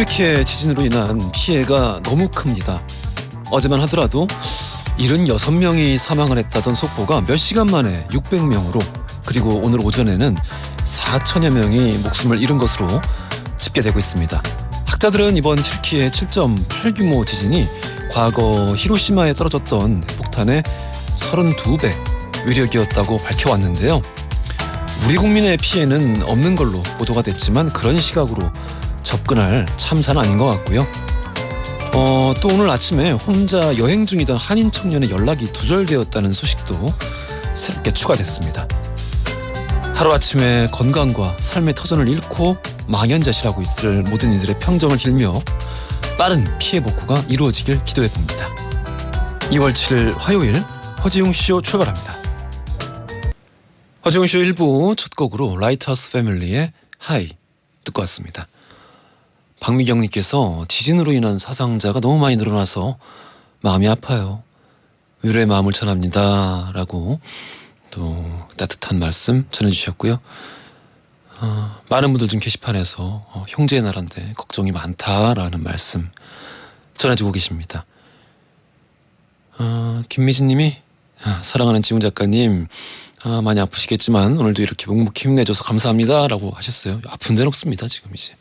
튀르키예 지진으로 인한 피해가 너무 큽니다. 어제만 하더라도 76명이 사망을 했다던 속보가 몇 시간 만에 600명으로, 그리고 오늘 오전에는 4천여 명이 목숨을 잃은 것으로 집계되고 있습니다. 학자들은 이번 튀르키예 7.8 규모 지진이 과거 히로시마에 떨어졌던 폭탄의 32배 위력이었다고 밝혀왔는데요. 우리 국민의 피해는 없는 걸로 보도가 됐지만 그런 시각으로 접근할 참사는 아닌 것 같고요. 또 오늘 아침에 혼자 여행 중이던 한인 청년의 연락이 두절되었다는 소식도 새롭게 추가됐습니다. 하루아침에 건강과 삶의 터전을 잃고 망연자실하고 있을 모든 이들의 평정을 빌며 빠른 피해 복구가 이루어지길 기도해봅니다. 2월 7일 화요일 허지웅 쇼 출발합니다. 허지웅 쇼 1부 첫 곡으로 라이트하우스 패밀리의 하이 듣고 왔습니다. 박미경님께서 지진으로 인한 사상자가 너무 많이 늘어나서 마음이 아파요. 위로의 마음을 전합니다 라고 또 따뜻한 말씀 전해주셨고요. 많은 분들 지금 게시판에서 형제의 나라인데 걱정이 많다라는 말씀 전해주고 계십니다. 김미진님이 사랑하는 지훈 작가님, 많이 아프시겠지만 오늘도 이렇게 묵묵히 힘내줘서 감사합니다 라고 하셨어요. 아픈 데는 없습니다 지금 이제.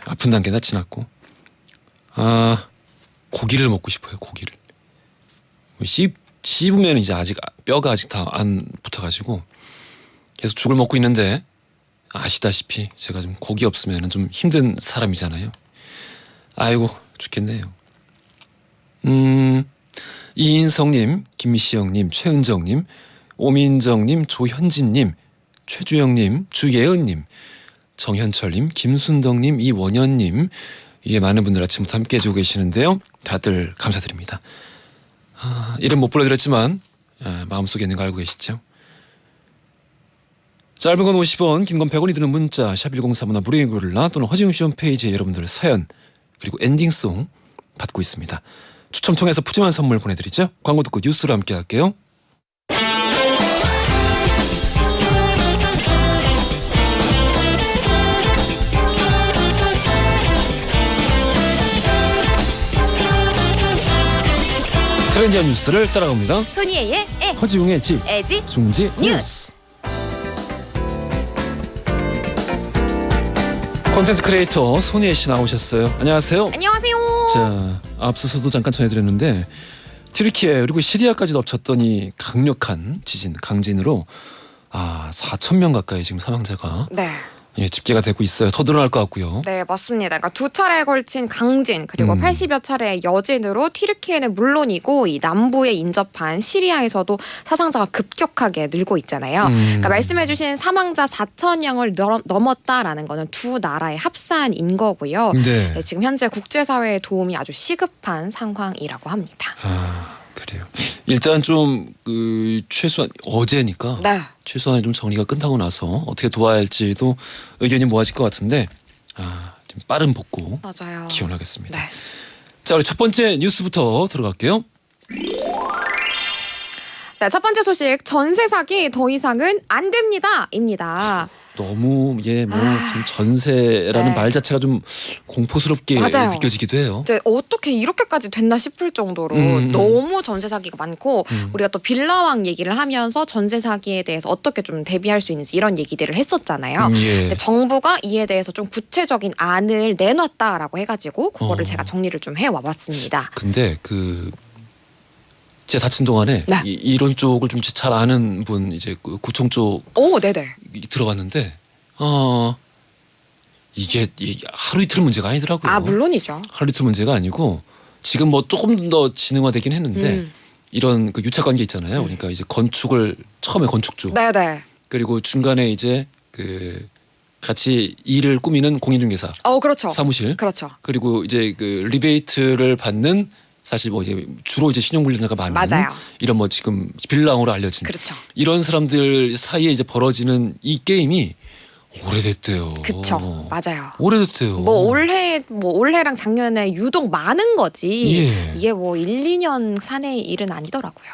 아픈 단계는 지났고. 고기를 먹고 싶어요. 고기를 씹으면 이제 아직 뼈가 아직 다 안 붙어가지고 계속 죽을 먹고 있는데, 아시다시피 제가 좀 고기 없으면 좀 힘든 사람이잖아요. 아이고 죽겠네요. 이인성님, 김미시영님, 최은정님, 오민정님, 조현진님, 최주영님, 주예은님, 정현철님, 김순덕님, 이원현님, 이게 많은 분들 아침부터 함께 해주고 계시는데요. 다들 감사드립니다. 이름 못 불러드렸지만 마음속에 있는 거 알고 계시죠? 짧은 건 50원, 긴 건 100원이 드는 문자 샵 1035나 무료인 글이나 또는 허지웅씨 홈페이지에 여러분들 사연 그리고 엔딩송 받고 있습니다. 추첨 통해서 푸짐한 선물 보내드리죠. 광고 듣고 뉴스로 함께 할게요. 트렌디한 뉴스를 따라갑니다. 손이의 에, 허지웅의 집, 에지 중지 뉴스. 콘텐츠 크리에이터 손예혜 씨 나오셨어요. 안녕하세요. 안녕하세요. 자, 앞서서도 잠깐 전해드렸는데 튀르키예 그리고 시리아까지 덮쳤던 이 강력한 지진, 강진으로 4,000명 가까이 지금 사망자가 네. 집계가 되고 있어요. 더 늘어날 것 같고요. 네, 맞습니다. 그러니까 두 차례에 걸친 강진 그리고 80여 차례의 여진으로 튀르키예는 물론이고 이 남부에 인접한 시리아에서도 사상자가 급격하게 늘고 있잖아요. 그러니까 말씀해주신 사망자 4,000명을 넘었다라는 거는 두 나라의 합산인 거고요. 네. 네, 지금 현재 국제사회의 도움이 아주 시급한 상황이라고 합니다. 그래요. 일단 좀 최소한 어제니까 네. 최소한 좀 정리가 끝나고 나서 어떻게 도와야 할지도 의견이 모아질 것 같은데 좀 빠른 복구 맞아요. 기원하겠습니다. 네. 자, 우리 첫 번째 뉴스부터 들어갈게요. 네, 첫 번째 소식, 전세 사기 더 이상은 안 됩니다.입니다. 너무 좀 전세라는 네. 말 자체가 좀 공포스럽게 맞아요. 느껴지기도 해요. 이제 어떻게 이렇게까지 됐나 싶을 정도로 너무 전세 사기가 많고 우리가 또 빌라왕 얘기를 하면서 전세 사기에 대해서 어떻게 좀 대비할 수 있는지 이런 얘기들을 했었잖아요. 예. 근데 정부가 이에 대해서 좀 구체적인 안을 내놨다라고 해가지고 그거를 제가 정리를 좀 해와봤습니다. 근데 제가 다친 동안에 네. 이런 쪽을 좀 잘 아는 분 이제 구청 쪽 오, 네네. 들어갔는데 이게 하루 이틀 문제가 아니더라고요. 물론이죠. 하루 이틀 문제가 아니고 지금 뭐 조금 더 진흥화되긴 했는데 이런 유착 관계 있잖아요. 그러니까 이제 처음에 건축주, 네네. 그리고 중간에 이제 같이 일을 꾸미는 공인중개사, 그렇죠. 사무실, 그렇죠. 그리고 이제 리베이트를 받는, 사실 이제 주로 이제 신용불량자가 많은 맞아요. 이런 지금 빌랑으로 알려진 그렇죠. 이런 사람들 사이에 이제 벌어지는 이 게임이 오래됐대요. 그쵸, 맞아요. 오래됐대요. 올해랑 작년에 유독 많은 거지. 예. 이게 뭐 1, 2년 사내의 일은 아니더라고요.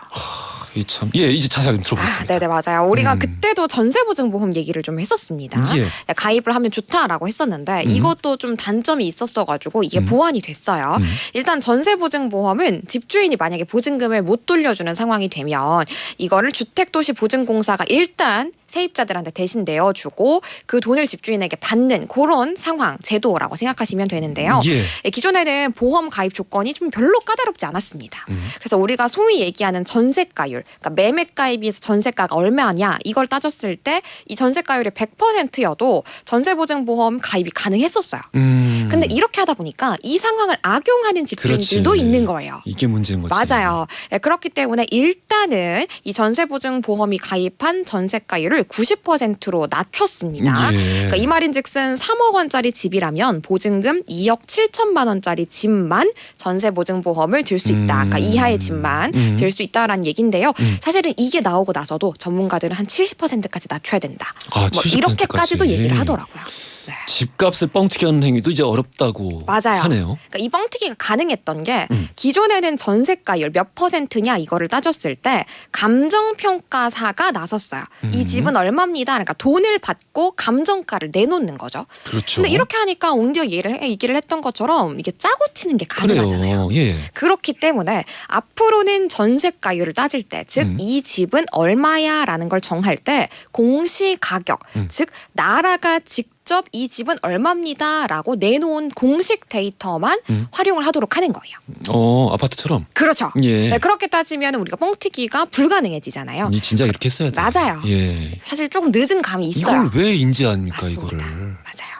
이 참, 예, 이제 자세하게 들어보겠습니다. 네네, 맞아요. 우리가 음. 그때도 전세보증보험 얘기를 좀 했었습니다. 예. 가입을 하면 좋다라고 했었는데 이것도 좀 단점이 있었어가지고 이게 보완이 됐어요. 일단 전세보증보험은 집주인이 만약에 보증금을 못 돌려주는 상황이 되면 이거를 주택도시보증공사가 일단 세입자들한테 대신 내어주고 그 돈을 집주인에게 받는 그런 상황, 제도라고 생각하시면 되는데요. 예. 기존에는 보험 가입 조건이 좀 별로 까다롭지 않았습니다. 그래서 우리가 소위 얘기하는 전세가율, 그러니까 매매가에 비해서 전세가가 얼마냐 이걸 따졌을 때 이 전세가율이 100%여도 전세보증보험 가입이 가능했었어요. 근데 이렇게 하다 보니까 이 상황을 악용하는 집주인들도 그렇지. 있는 거예요. 이게 문제인 거지. 맞아요. 네, 그렇기 때문에 일단은 이 전세보증보험이 가입한 전세가율을 90%로 낮췄습니다. 예. 그러니까 이 말인즉슨 3억 원짜리 집이라면 보증금 2억 7천만 원짜리 집만 전세보증보험을 들 수 있다. 그러니까 이하의 집만 들 수 있다라는 얘긴데요. 사실은 이게 나오고 나서도 전문가들은 한 70%까지 낮춰야 된다. 아, 뭐 70%까지. 이렇게까지도 얘기를 하더라고요. 네. 집값을 뻥튀기 하는 행위도 이제 어렵다고 맞아요. 하네요. 그러니까 이 뻥튀기가 가능했던 게 기존에는 전세가율 몇 퍼센트냐 이거를 따졌을 때 감정평가사가 나섰어요. 이 집은 얼마입니다. 그러니까 돈을 받고 감정가를 내놓는 거죠. 그렇죠. 근데 이렇게 하니까 옹디어 얘기를 했던 것처럼 이게 짜고 치는 게 가능하잖아요. 그래요. 예. 그렇기 때문에 앞으로는 전세가율을 따질 때, 즉 이 집은 얼마야라는 걸 정할 때 공시가격, 즉 나라가 직접 이 집은 얼마입니다라고 내놓은 공식 데이터만 활용을 하도록 하는 거예요. 아파트처럼. 그렇죠. 예. 네, 그렇게 따지면 우리가 뻥튀기가 불가능해지잖아요. 이 진짜 이렇게 했어야 돼. 맞아요. 예. 사실 조금 늦은 감이 있어요. 이걸 왜 인지합니까, 맞습니다. 이거를? 맞아요.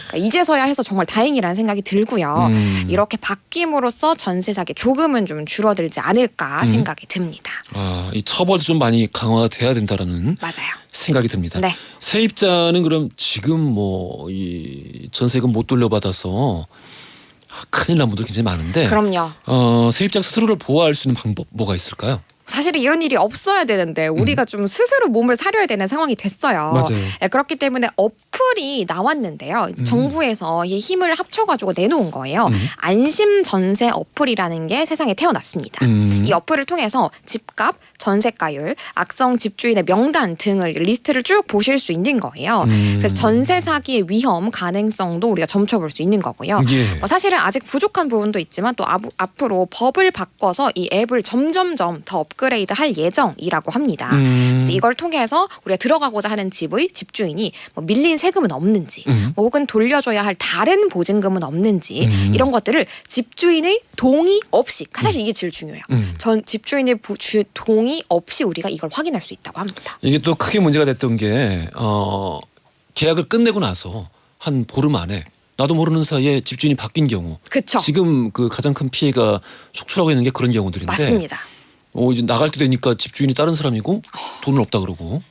그러니까 이제서야 해서 정말 다행이라는 생각이 들고요. 이렇게 바뀜으로써 전세 사기 조금은 좀 줄어들지 않을까 생각이 듭니다. 아, 이 처벌도 좀 많이 강화가 돼야 된다라는 맞아요. 생각이 듭니다. 네. 세입자는 그럼 지금 뭐 이 전세금 못 돌려받아서 큰일 난 분들 굉장히 많은데. 그럼요. 세입자 스스로를 보호할 수 있는 방법 뭐가 있을까요? 사실은 이런 일이 없어야 되는데 우리가 좀 스스로 몸을 사려야 되는 상황이 됐어요. 맞아요. 네, 그렇기 때문에 어플이 나왔는데요. 이제 정부에서 이 힘을 합쳐가지고 내놓은 거예요. 안심 전세 어플이라는 게 세상에 태어났습니다. 이 어플을 통해서 집값, 전세가율, 악성 집주인의 명단 등을 리스트를 쭉 보실 수 있는 거예요. 그래서 전세 사기의 위험 가능성도 우리가 점쳐볼 수 있는 거고요. 예. 사실은 아직 부족한 부분도 있지만 또 앞으로 법을 바꿔서 이 앱을 점점점 더 업그레이드할 예정이라고 합니다. 그래서 이걸 통해서 우리가 들어가고자 하는 집의 집주인이 뭐 밀린 세금은 없는지 뭐 혹은 돌려줘야 할 다른 보증금은 없는지 이런 것들을 집주인의 동의 없이 사실 이게 제일 중요해요. 전 집주인의 동의 없이 우리가 이걸 확인할 수 있다고 합니다. 이게 또 크게 문제가 됐던 게 계약을 끝내고 나서 한 보름 안에 나도 모르는 사이에 집주인이 바뀐 경우. 그렇죠. 지금 그 가장 큰 피해가 속출하고 있는 게 그런 경우들인데. 맞습니다. 이제 나갈 때 되니까 집주인이 다른 사람이고 돈은 없다 그러고.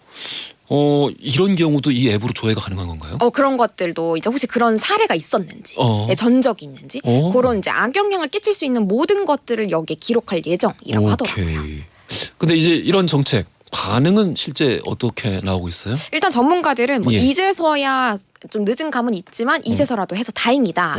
이런 경우도 이 앱으로 조회가 가능한 건가요? 그런 것들도 이제 혹시 그런 사례가 있었는지, 전적이 있는지, 그런 이제 악영향을 끼칠 수 있는 모든 것들을 여기에 기록할 예정이라고 하더라고요. 근데 이제 이런 정책 반응은 실제 어떻게 나오고 있어요? 일단 전문가들은 뭐 예. 이제서야 좀 늦은 감은 있지만 이제서라도 해서 다행이다.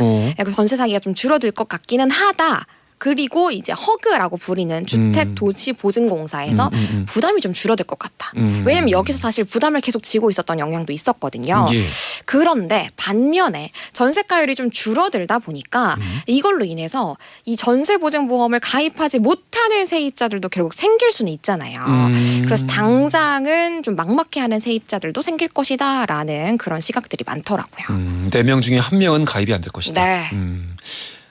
전세 사기가 좀 줄어들 것 같기는 하다. 그리고 이제 허그라고 부리는 주택도시보증공사에서 부담이 좀 줄어들 것 같다. 왜냐하면 여기서 사실 부담을 계속 지고 있었던 영향도 있었거든요. 예. 그런데 반면에 전세가율이 좀 줄어들다 보니까 이걸로 인해서 이 전세보증보험을 가입하지 못하는 세입자들도 결국 생길 수는 있잖아요. 그래서 당장은 좀 막막해하는 세입자들도 생길 것이다라는 그런 시각들이 많더라고요. 4명 중에 1명은 가입이 안 될 것이다. 네.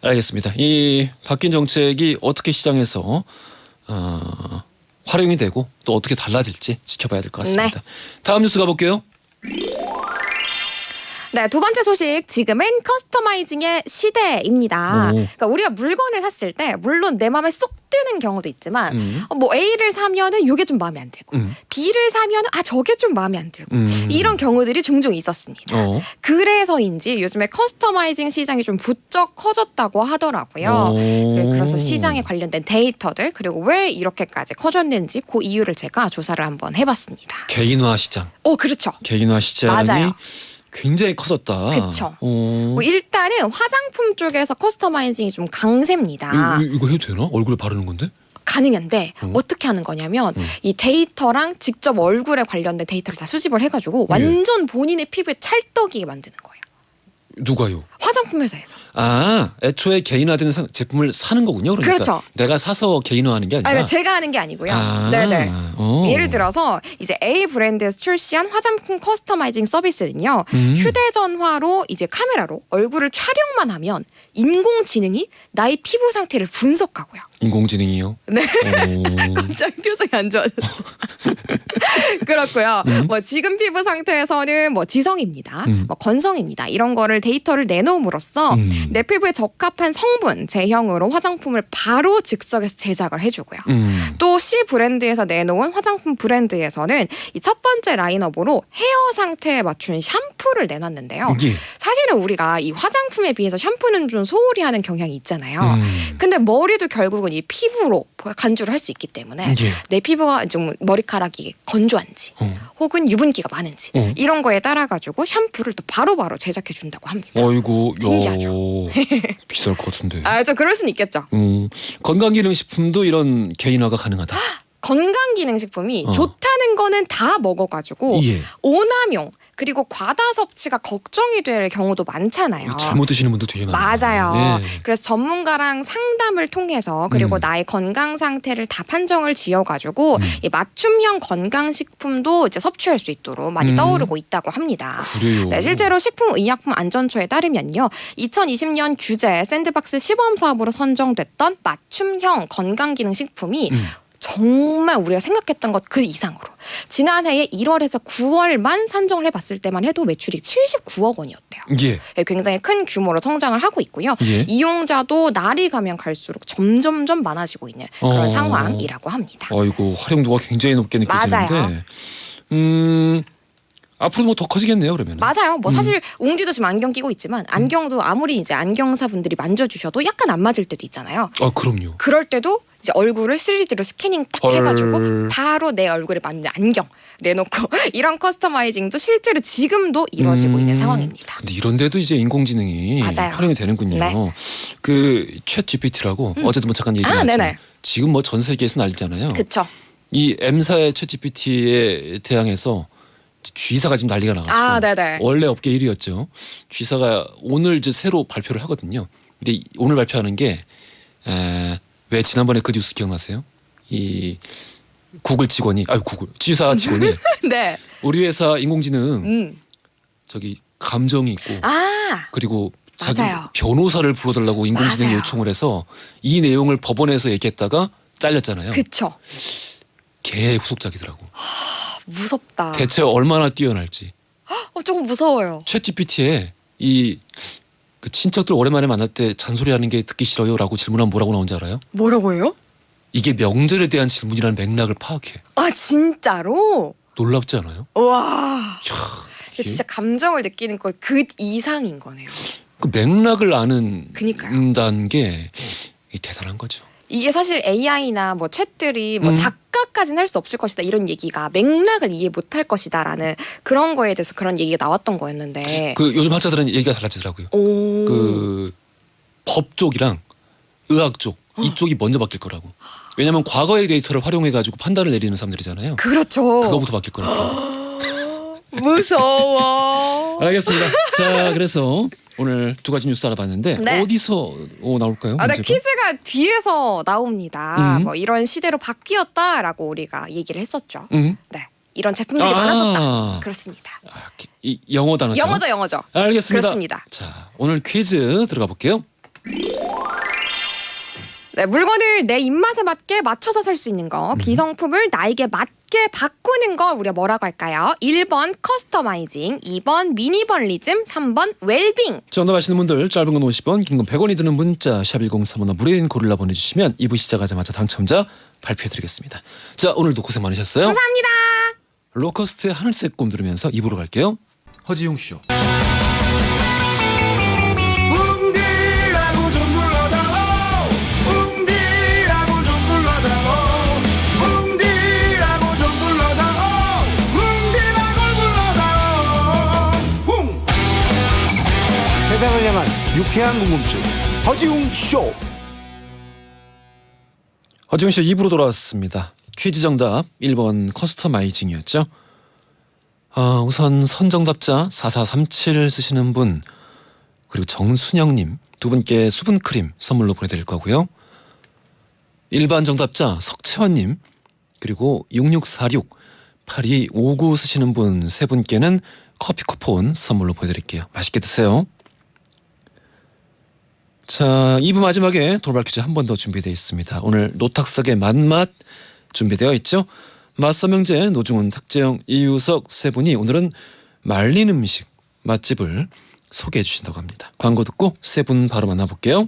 알겠습니다. 이 바뀐 정책이 어떻게 시장에서 활용이 되고 또 어떻게 달라질지 지켜봐야 될 것 같습니다. 네. 다음 뉴스 가볼게요. 네, 두 번째 소식. 지금은 커스터마이징의 시대입니다. 오. 그러니까 우리가 물건을 샀을 때 물론 내 마음에 쏙 드는 경우도 있지만 뭐 A를 사면은 이게 좀 마음에 안 들고 B를 사면은 저게 좀 마음에 안 들고 이런 경우들이 종종 있었습니다. 그래서인지 요즘에 커스터마이징 시장이 좀 부쩍 커졌다고 하더라고요. 네, 그래서 시장에 관련된 데이터들 그리고 왜 이렇게까지 커졌는지 그 이유를 제가 조사를 한번 해봤습니다. 개인화 시장. 그렇죠. 개인화 시장이 맞아요. 굉장히 커졌다. 그쵸. 뭐 일단은 화장품 쪽에서 커스터마이징이 좀 강세입니다. 이거 해도 되나? 얼굴에 바르는 건데? 가능한데 어떻게 하는 거냐면 이 데이터랑 직접 얼굴에 관련된 데이터를 다 수집을 해가지고 완전 본인의 피부에 찰떡이게 만드는 거예요. 누가요? 화장품 회사에서. 애초에 개인화된 제품을 사는 거군요. 그러니까 그렇죠. 내가 사서 개인화하는 게 아니라. 그러니까 제가 하는 게 아니고요. 네네. 예를 들어서 이제 A 브랜드에서 출시한 화장품 커스터마이징 서비스는요. 휴대전화로 이제 카메라로 얼굴을 촬영만 하면 인공지능이 나의 피부 상태를 분석하고요. 인공지능이요? 네. 갑자기 표정이 안 좋아졌어. 그렇고요. 뭐 지금 피부 상태에서는 뭐 지성입니다. 뭐 건성입니다. 이런 거를 데이터를 내놓음으로써 내 피부에 적합한 성분, 제형으로 화장품을 바로 즉석에서 제작을 해주고요. 또 C 브랜드에서 내놓은 화장품 브랜드에서는 이 첫 번째 라인업으로 헤어 상태에 맞춘 샴푸를 내놨는데요. 예. 사실은 우리가 이 화장품에 비해서 샴푸는 좀 소홀히 하는 경향이 있잖아요. 근데 머리도 결국은 이 피부로 간주를 할 수 있기 때문에 예. 내 피부가 좀 머리카락이 건조한지 혹은 유분기가 많은지 이런 거에 따라 가지고 샴푸를 또 바로바로 제작해 준다고 합니다. 어이구, 신기하죠. 비쌀 것 같은데. 좀 그럴 수는 있겠죠. 건강기능식품도 이런 개인화가 가능하다. 건강기능식품이 좋다는 거는 다 먹어가지고 예. 오남용 그리고 과다 섭취가 걱정이 될 경우도 많잖아요. 잘못 드시는 분도 되게 많아요. 맞아요. 예. 그래서 전문가랑 상담을 통해서 그리고 나의 건강 상태를 다 판정을 지어가지고 이 맞춤형 건강식품도 이제 섭취할 수 있도록 많이 떠오르고 있다고 합니다. 그래요. 네, 실제로 식품의약품안전처에 따르면요. 2020년 규제 샌드박스 시범 사업으로 선정됐던 맞춤형 건강기능식품이 정말 우리가 생각했던 것 그 이상으로 지난해에 1월에서 9월만 산정을 해봤을 때만 해도 매출이 79억 원이었대요. 예. 네, 굉장히 큰 규모로 성장을 하고 있고요. 예. 이용자도 날이 가면 갈수록 점점점 많아지고 있는 그런 상황이라고 합니다. 아이고, 활용도가 굉장히 높게 느껴지는데. 맞아요. 앞으로 뭐 더 커지겠네요, 그러면. 맞아요. 뭐 사실 웅디도 지금 안경 끼고 있지만 안경도 아무리 이제 안경사분들이 만져주셔도 약간 안 맞을 때도 있잖아요. 그럼요. 그럴 때도 이제 얼굴을 3D로 스캐닝 딱 해가지고 바로 내 얼굴에 맞는 안경 내놓고 이런 커스터마이징도 실제로 지금도 이루어지고 있는 상황입니다. 근데 이런데도 이제 인공지능이 맞아요. 활용이 되는군요. 네. 그 챗 GPT라고 어제도 뭐 잠깐 얘기했지만 네네. 지금 뭐 전 세계에서 난리잖아요. 그쵸. 이 M사의 챗 GPT에 대항해서 G사가 지금 난리가 나가지고 네네. 원래 업계 1위였죠. G사가 오늘 이제 새로 발표를 하거든요. 근데 오늘 발표하는 게 왜 지난번에 그 뉴스 기억나세요? 이 구글 직원이 G사 직원이 네. 우리 회사 인공지능 저기 감정이 있고 그리고 자기 맞아요. 변호사를 불러달라고 인공지능 맞아요. 요청을 해서 이 내용을 법원에서 얘기했다가 잘렸잖아요. 그쵸. 걔의 후속작이더라고. 무섭다. 대체 얼마나 뛰어날지. 조금 무서워요. 챗 GPT에 그 친척들 오랜만에 만날 때 잔소리하는 게 듣기 싫어요라고 질문하면 뭐라고 나온지 알아요? 뭐라고 해요? 이게 명절에 대한 질문이라는 맥락을 파악해. 진짜로? 놀랍지 않아요? 와. 이게 진짜 감정을 느끼는 것 그 이상인 거네요. 그 맥락을 아는 그니까요. 다는 게 대단한 거죠. 이게 사실 AI나 뭐 챗들이 뭐 작가까지는 할 수 없을 것이다 이런 얘기가 맥락을 이해 못할 것이다라는 그런 거에 대해서 그런 얘기가 나왔던 거였는데 그 요즘 학자들은 얘기가 달라지더라고요. 그 법 쪽이랑 의학 쪽 이쪽이 먼저 바뀔 거라고. 왜냐하면 과거의 데이터를 활용해 가지고 판단을 내리는 사람들이잖아요. 그렇죠. 그거부터 바뀔 거라고. 무서워. 알겠습니다. 자, 그래서 오늘 두 가지 뉴스 알아봤는데 네. 어디서 나올까요? 네, 문제가? 퀴즈가 뒤에서 나옵니다. 뭐 이런 시대로 바뀌었다라고 우리가 얘기를 했었죠. 네, 이런 제품들이 많아졌다. 그렇습니다. 이 영어 단어죠? 영어죠. 알겠습니다. 그렇습니다. 자, 오늘 퀴즈 들어가 볼게요. 네, 물건을 내 입맛에 맞게 맞춰서 살 수 있는 거, 기성품을 나에게 맞게 쉽게 바꾸는 걸 우리가 뭐라고 할까요? 1번 커스터마이징, 2번 미니멀리즘, 3번 웰빙. 정답 아시는 분들 짧은 건 50원, 긴 건 100원이 드는 문자 샵 1035나 무료인 고릴라 보내주시면 2부 시작하자마자 당첨자 발표해드리겠습니다. 자, 오늘도 고생 많으셨어요. 감사합니다. 로커스트의 하늘색 꿈 들으면서 2부로 갈게요. 허지용 쇼. 웅디라고 좀 불러다오 웅디라고 좀 불러다오 웅디라고 좀 불러다오 웅디라고 불러다오 웅 세상을 향한 유쾌한 궁금증 허지웅 쇼. 허지용 쇼 2부로 돌아왔습니다. 퀴즈 정답 1번 커스터마이징이었죠. 우선 선정답자 4437 쓰시는 분 그리고 정순영님 두 분께 수분크림 선물로 보내드릴 거고요. 일반 정답자 석채원님 그리고 6646 8259 쓰시는 분 세 분께는 커피 쿠폰 선물로 보내드릴게요. 맛있게 드세요. 자, 2부 마지막에 돌발 퀴즈 한 번 더 준비되어 있습니다. 오늘 노탁석의 맛맛 준비되어 있죠. 맛서명제 노중훈, 탁재영, 이유석 세 분이 오늘은 말린 음식 맛집을 소개해 주신다고 합니다. 광고 듣고 세 분 바로 만나볼게요.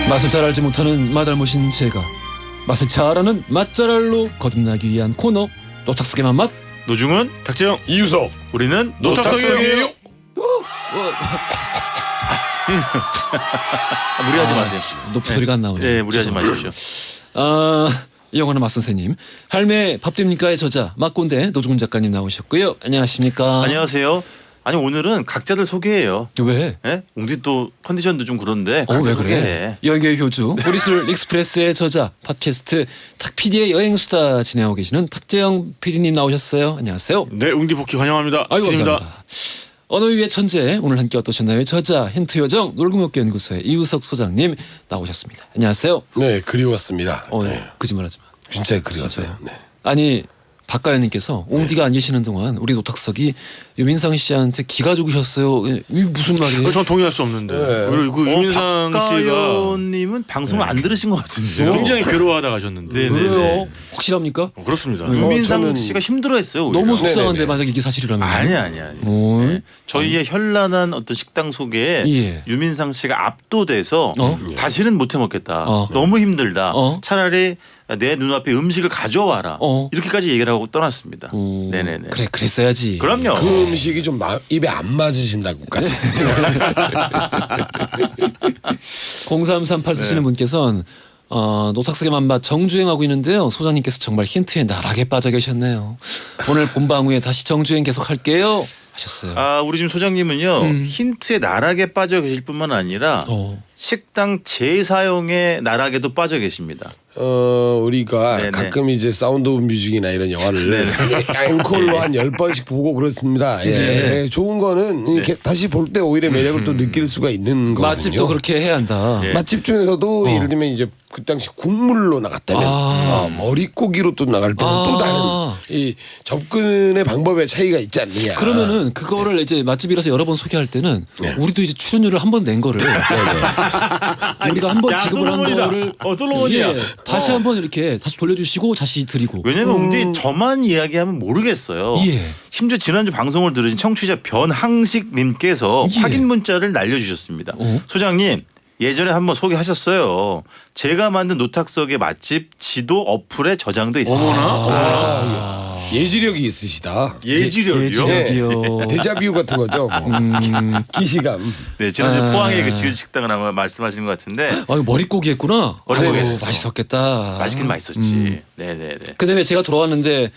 맛을 잘 알지 못하는 맛알못인 제가 맛을 잘 아는 맛잘알로 거듭나기 위한 코너 노탁석의 맛맛. 노중훈, 탁재영, 이유석 우리는 노탁석이에요. 무리하지 마세요. 높은 소리가 안 나오네요. 네, 무리하지 죄송합니다. 마십시오. 이 영화는 맛 선생님, 할매 밥 됩니까의 저자 맛꼰대 노중훈 작가님 나오셨고요. 안녕하십니까? 안녕하세요. 아니 오늘은 각자들 소개해요. 왜? 예? 웅디 또 컨디션도 좀 그런데 왜 각자 그래? 소개해. 여행의 교주 보리술 익스프레스의 저자 팟캐스트 탁PD의 여행수다 진행하고 계시는 탁재영 PD님 나오셨어요. 안녕하세요. 네, 웅디 복귀 환영합니다. 아이고 PD입니다. 감사합니다. 언어 위의 천재 오늘 함께 어떠셨나요? 저자 힌트요정 놀고먹기 연구소의 이우석 소장님 나오셨습니다. 안녕하세요. 네, 그리웠습니다. 네. 거짓말하지 마. 진짜 그리웠어요. 네. 아니 박가연님께서 옹디가 안 계시는 동안 우리 노탁석이 유민상 씨한테 기가 죽으셨어요. 이게 무슨 말이에요? 전 동의할 수 없는데. 네. 그 유민상 씨가 박가연님은 방송을 안 들으신 것 같은데요. 굉장히 괴로워하다 가셨는데. 네. 그래요? 확실합니까? 그렇습니다. 유민상 저는- 씨가 힘들어했어요. 오히려. 너무 속상한데 네네네. 만약 이게 사실이라면 아니야. 오. 네. 저희의 현란한 어떤 식당 소개에 예. 유민상 씨가 압도돼서 다시는 못 해먹겠다. 어. 너무 힘들다. 차라리 차라리 내 눈앞에 음식을 가져와라. 이렇게까지 얘기를 하고 떠났습니다. 네네네. 그래 그랬어야지. 그럼요. 그 음식이 좀 입에 안 맞으신다고까지. 0338 쓰시는 분께서는 노탁석의 맛맛 정주행하고 있는데요. 소장님께서 정말 힌트에 나락에 빠져 계셨네요. 오늘 본방 후에 다시 정주행 계속할게요 하셨어요. 우리 지금 소장님은요 힌트에 나락에 빠져 계실 뿐만 아니라 식당 재사용의 나락에도 빠져 계십니다. 우리가 네네. 가끔 이제 사운드 오브 뮤직이나 이런 영화를 앵콜로 한 10번씩 보고 그렇습니다. 예. 네. 좋은 거는 이렇게 다시 볼 때 오히려 매력을 또 느낄 수가 있는 거거든요. 맛집도 그렇게 해야 한다. 예. 맛집 중에서도 예를 들면 이제 그 당시 국물로 나갔다면 머릿고기로 또 나갈 때는 또 다른 이 접근의 방법의 차이가 있지 않느냐. 그러면은 그거를 이제 맛집이라서 여러 번 소개할 때는 우리도 이제 출연료를 한 번 낸 거를 우리가 한 번 지급을 한 거를 솔로몬이야. 다시 한 번 이렇게 다시 돌려주시고 다시 드리고. 왜냐면 웅디 저만 이야기하면 모르겠어요. 예. 심지어 지난주 방송을 들으신 청취자 변항식님께서 예. 확인 문자를 날려주셨습니다. 소장님 예전에 한번 소개하셨어요. 제가 만든 노탁석의 맛집 지도 어플에 저장돼 있습니다. 예지력이 있으시다. 예지력이요? 예지력이요. 데자뷰 같은 거죠. 뭐. 기시감. 네, 지난주 포항의 그 지읒 식당을 아마 말씀하신 것 같은데 이거 머릿고기 했구나. 머릿고기 아이고, 했었어. 맛있었겠다. 맛있긴 맛있었지. 네네네. 그다음에 제가 돌아왔는데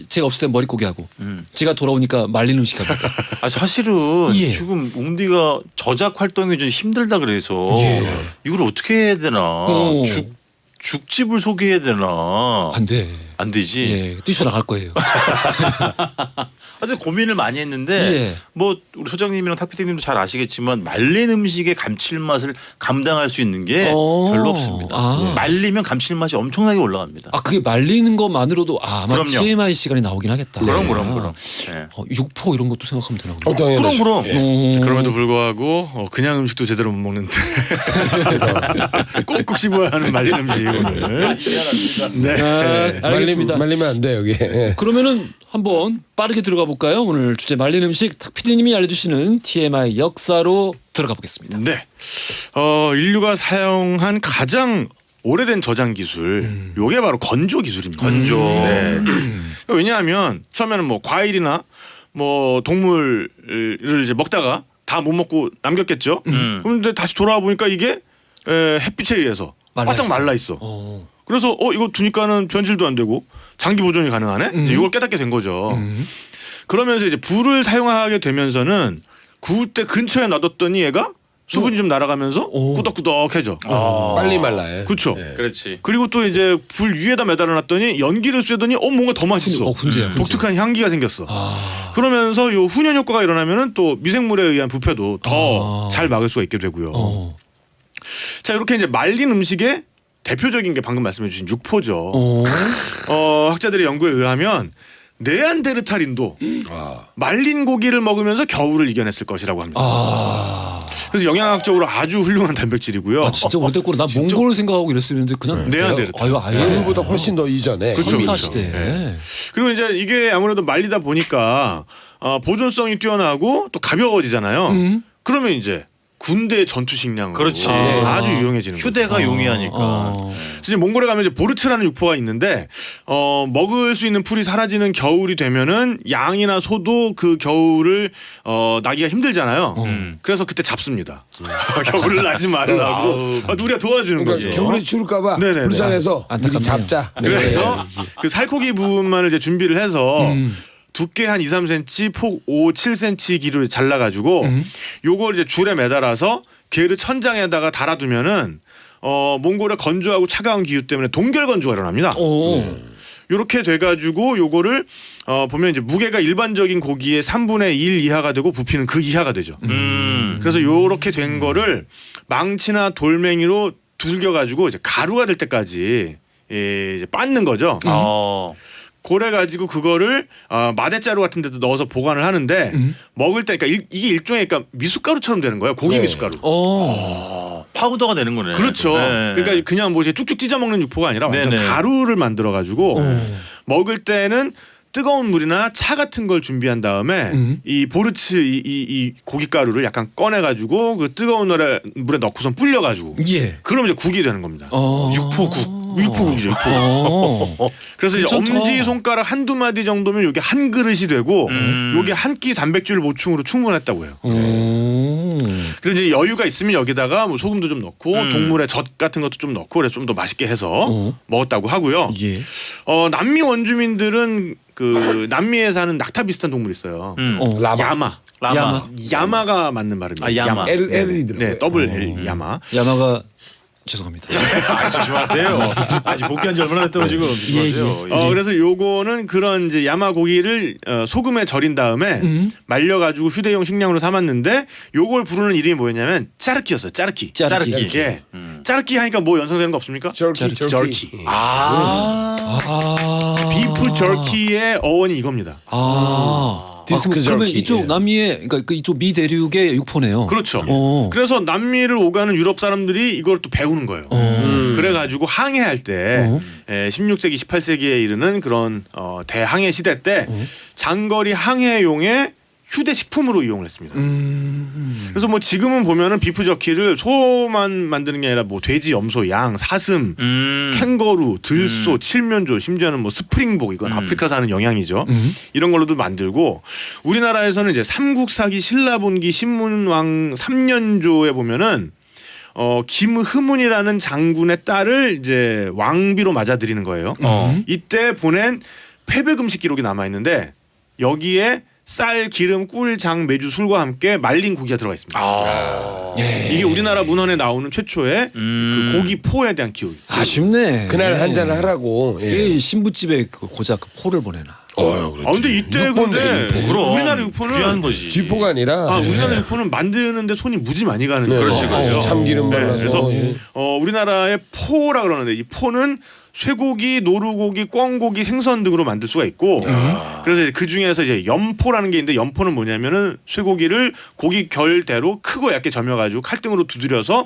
제가 없을 때 머릿고기 하고 제가 돌아오니까 말린 음식 하고. 사실은 예. 지금 웅디가 저작 활동이 좀 힘들다 그래서 이걸 어떻게 해야 되나 죽집을 소개해야 되나 안 돼. 안 되지. 예, 뛰쳐나갈 거예요. 아주 고민을 많이 했는데 예. 뭐 우리 소장님이랑 탁피디님도 잘 아시겠지만 말린 음식의 감칠맛을 감당할 수 있는 게 별로 없습니다. 아. 말리면 감칠맛이 엄청나게 올라갑니다. 아 그게 말리는 것만으로도 아마 그럼요. TMI 시간이 나오긴 하겠다. 그럼. 예. 육포 이런 것도 생각하면 되나 보네. 당연하죠. 그럼. 예. 그럼에도 불구하고 그냥 음식도 제대로 못 먹는데 꼭꼭 씹어야 하는 말린 음식 오늘. 네. 알겠습니다. 말리면 안 돼 여기. 예. 그러면은 한번 빠르게 들어가 볼까요? 오늘 주제 말린 음식 탁 PD님이 알려주시는 TMI 역사로 들어가 보겠습니다. 네. 인류가 사용한 가장 오래된 저장 기술, 요게 바로 건조 기술입니다. 건조. 네. 왜냐하면 처음에는 뭐 과일이나 뭐 동물을 이제 먹다가 다 못 먹고 남겼겠죠. 그런데 다시 돌아와 보니까 이게 햇빛에 의해서 바싹 말라 있어. 그래서 이거 두니까는 변질도 안 되고 장기 보존이 가능하네. 이제 이걸 깨닫게 된 거죠. 그러면서 이제 불을 사용하게 되면서는 구울 때 근처에 놔뒀더니 얘가 수분이 좀 날아가면서 꾸덕꾸덕해져. 빨리 말라요. 그렇죠. 예. 그렇지. 그리고 또 이제 불 위에다 매달아놨더니 연기를 쐬더니 뭔가 더 맛있어. 훈제야. 독특한 향기가 생겼어. 아. 그러면서 요 훈연 효과가 일어나면은 또 미생물에 의한 부패도 더 잘 막을 수가 있게 되고요. 자 이렇게 이제 말린 음식의 대표적인 게 방금 말씀해주신 육포죠. 학자들의 연구에 의하면 네안데르탈인도 말린 고기를 먹으면서 겨울을 이겨냈을 것이라고 합니다. 그래서 영양학적으로 아주 훌륭한 단백질이고요. 아 진짜 오래됐구나. 나 몽골 생각하고 이랬었는데 그냥 네안데르탈. 아예 우리보다 훨씬 더 이전에. 그렇죠, 선사 그렇죠. 시대. 네. 그리고 이제 이게 아무래도 말리다 보니까 보존성이 뛰어나고 또 가벼워지잖아요. 그러면 이제 군대 전투 식량으로 그렇지. 아주 유용해지는 거죠. 휴대가 용이하니까. 그래서 이제 몽골에 가면 이제 보르츠라는 육포가 있는데 먹을 수 있는 풀이 사라지는 겨울이 되면은 양이나 소도 그 겨울을 나기가 힘들잖아요. 그래서 그때 잡습니다. 겨울을 나지 말라고 우리가 도와주는 그러니까 거죠. 겨울에 추울까봐 네네네. 불쌍해서 미리 안타깝네요. 잡자. 그래서 그 살코기 부분만을 이제 준비를 해서 두께 한 2, 3cm, 폭 5, 7cm 길이를 잘라가지고 요걸 이제 줄에 매달아서 게르 천장에다가 달아두면은 몽골의 건조하고 차가운 기후 때문에 동결 건조가 일어납니다. 요렇게 돼가지고 요거를 보면 이제 무게가 일반적인 고기의 3분의 1 이하가 되고 부피는 그 이하가 되죠. 그래서 요렇게 된 거를 망치나 돌멩이로 두들겨가지고 이제 가루가 될 때까지 이제 빻는 거죠. 그래 가지고 그거를 마대자루 같은 데도 넣어서 보관을 하는데 먹을 때 그러니까 이게 일종의 그러니까 미숫가루처럼 되는 거예요. 고기 네. 미숫가루. 파우더가 되는 거네. 그렇죠. 네. 그러니까 그냥 뭐 이제 쭉쭉 찢어 먹는 육포가 아니라 완전 네네. 가루를 만들어 가지고 먹을 때는 뜨거운 물이나 차 같은 걸 준비한 다음에 이 보르츠 이 고깃가루를 약간 꺼내 가지고 그 뜨거운 물에 넣고선 불려 가지고 예. 그러면 이제 국이 되는 겁니다. 육포국. 육포국이죠. 그래서 이제 괜찮다. 엄지 손가락 한두 마디 정도면 이게 한 그릇이 되고 요게 한 끼 단백질 보충으로 충분했다고 해요. 그리고 이제 여유가 있으면 여기다가 뭐 소금도 좀 넣고 동물의 젖 같은 것도 좀 넣고 그래서 좀 더 맛있게 해서 먹었다고 하고요. 예. 남미 원주민들은 그 남미에 사는 낙타 비슷한 동물이 있어요. 라마. 야마. 야마가 맞는 발음이에요. 아, 야마. L이 들어가요. 네, 더블 L 야마. 야마가 죄송합니다. 조심하세요. 아직 복귀한 지 얼마나 됐다고 지금 조심하세요. 그래서 요거는 그런 이제 야마 고기를 소금에 절인 다음에 말려가지고 휴대용 식량으로 삼았는데 요걸 부르는 이름이 뭐였냐면 짜르키였어요. 짜르키. 짜르키. 예. 짜르키 하니까 뭐 연상되는 거 없습니까? 저키. 비프 저키의 어원이 이겁니다. 디스크 그러면 저키, 이쪽 예. 남미의 그러니까 그 이쪽 미 대륙의 육포네요. 그렇죠. 그래서 그래서 남미를 오가는 유럽 사람들이 이걸 또 배우는 거예요. 그래가지고 항해할 때 16세기, 18세기에 이르는 그런 대항해 시대 때 장거리 항해용의 휴대 식품으로 이용을 했습니다. 그래서 뭐 지금은 보면은 비프 저키를 소만 만드는 게 아니라 뭐 돼지, 염소, 양, 사슴, 캥거루, 들소, 칠면조, 심지어는 뭐 스프링복 이건 아프리카 사는 영양이죠. 이런 걸로도 만들고 우리나라에서는 이제 삼국사기 신라본기 신문왕 3년조에 보면은 김흠은이라는 장군의 딸을 이제 왕비로 맞아들이는 거예요. 이때 보낸 패백 음식 기록이 남아 있는데 여기에 쌀, 기름, 꿀, 장, 메주, 술과 함께 말린 고기가 들어가 있습니다. 예. 이게 우리나라 문헌에 나오는 최초의 그 고기 포에 대한 기록. 아쉽네. 그날 한잔 하라고. 예. 이 신부집에 그 고작 그 포를 보내나. 그렇지. 근데 이때 육포인데, 근데 육포. 그럼 우리나라 육포는 귀한 거지. 쥐포가 아니라 우리나라 육포는 만드는데 손이 무지 많이 가는 네. 거예요. 그렇지, 그렇지. 참기름 네, 발라서. 그래서 예. 우리나라의 포라 그러는데 이 포는 쇠고기, 노루고기, 꿩고기, 생선 등으로 만들 수가 있고 그래서 그 중에서 이제 염포라는 게 있는데 염포는 뭐냐면은 쇠고기를 고기 결대로 크고 얇게 점여가지고 칼등으로 두드려서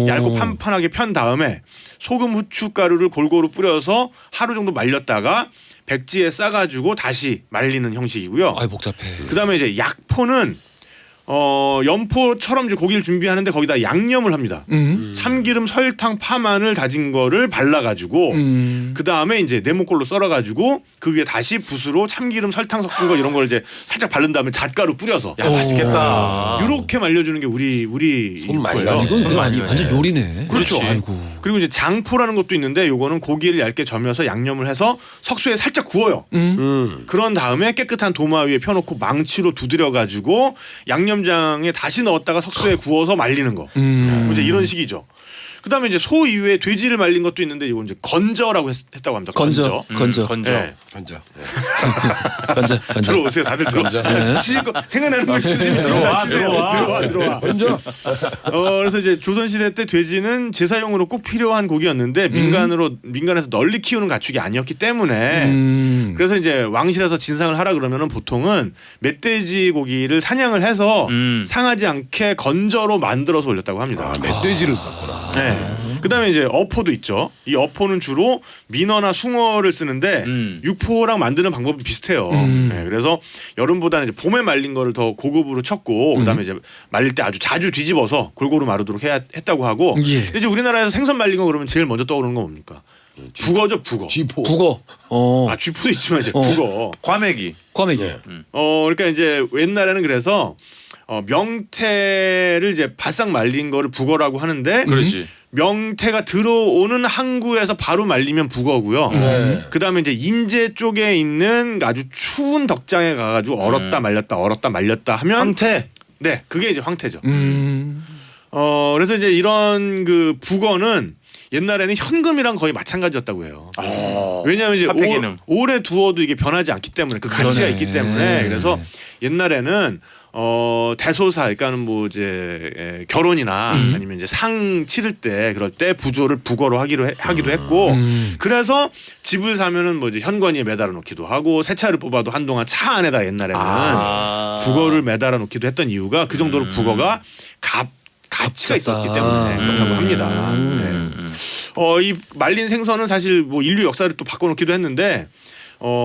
얇고 판판하게 편 다음에 소금, 후춧가루를 골고루 뿌려서 하루 정도 말렸다가 백지에 싸가지고 다시 말리는 형식이고요. 아이 복잡해. 그다음에 이제 약포는 연포처럼 이제 고기를 준비하는데 거기다 양념을 합니다. 참기름, 설탕, 파, 마늘 다진 거를 발라가지고 그 다음에 이제 네모꼴로 썰어가지고 그 위에 다시 붓으로 참기름, 설탕 섞은 거 이런 걸 이제 살짝 바른 다음에 잣가루 뿌려서 야 맛있겠다. 이렇게 말려주는 게 우리 손 많이 거예요. 가네. 이건 손 많이 완전 가네. 요리네. 그렇죠. 아이고. 그리고 이제 장포라는 것도 있는데 요거는 고기를 얇게 점여서 양념을 해서 석쇠에 살짝 구워요. 그런 다음에 깨끗한 도마 위에 펴놓고 망치로 두드려가지고 양념장에 다시 넣었다가 석쇠에 구워서 말리는 거. 이제 이런 식이죠. 그다음에 이제 소 이외에 돼지를 말린 것도 있는데 이건 이제 건져라고 했다고 합니다. 건져. 건져. 건져. 네. 앉아. 건져. 건져. 들어오세요. 다들 건져. 치실 거 생각나는 거 있으시면 지금 다 치세요. 들어와. 먼저 그래서 이제 조선 시대 때 돼지는 제사용으로 꼭 필요한 고기였는데 민간에서 널리 키우는 가축이 아니었기 때문에 그래서 이제 왕실에서 진상을 하라 그러면은 보통은 멧돼지 고기를 사냥을 해서 상하지 않게 건져로 만들어서 올렸다고 합니다. 멧돼지를 썼구나. 네. 그다음에 이제 어포도 있죠. 이 어포는 주로 민어나 숭어를 쓰는데 육포랑 만드는 방법이 비슷해요. 네. 그래서 여름보다는 이제 봄에 말린 거를 더 고급으로 쳤고 그다음에 이제 말릴 때 아주 자주 뒤집어서 골고루 마르도록 했다고 하고. 예. 근데 이제 우리나라에서 생선 말린 거 그러면 제일 먼저 떠오르는 건 뭡니까? 북어죠, 북어. 쥐포. 북어. 쥐포도 있지만 이제 북어. 과메기. 과메기. 그러니까 이제 옛날에는 그래서 명태를 이제 바싹 말린 거를 북어라고 하는데 그렇지. 명태가 들어오는 항구에서 바로 말리면 북어고요. 그다음에 이제 인제 쪽에 있는 아주 추운 덕장에 가가지고 얼었다 말렸다 하면 황태. 네, 그게 이제 황태죠. 음. 그래서 이제 이런 그 북어는 옛날에는 현금이랑 거의 마찬가지였다고 해요. 왜냐하면 이제 화폐 기능. 오래 두어도 이게 변하지 않기 때문에 그 가치가 그러네. 있기 때문에 그래서 옛날에는 대소사 그러니까는 뭐 이제 결혼이나 아니면 이제 상 치를 때 그럴 때 부조를 북어로 하기도 했고 그래서 집을 사면은 뭐 이제 현관위에 매달아 놓기도 하고 새 차를 뽑아도 한동안 차 안에다 옛날에는 북어를 매달아 놓기도 했던 이유가 그 정도로 북어가 가치가 있었기 때문에 그렇다고 합니다. 네. 이 말린 생선은 사실 뭐 인류 역사를 또 바꿔놓기도 했는데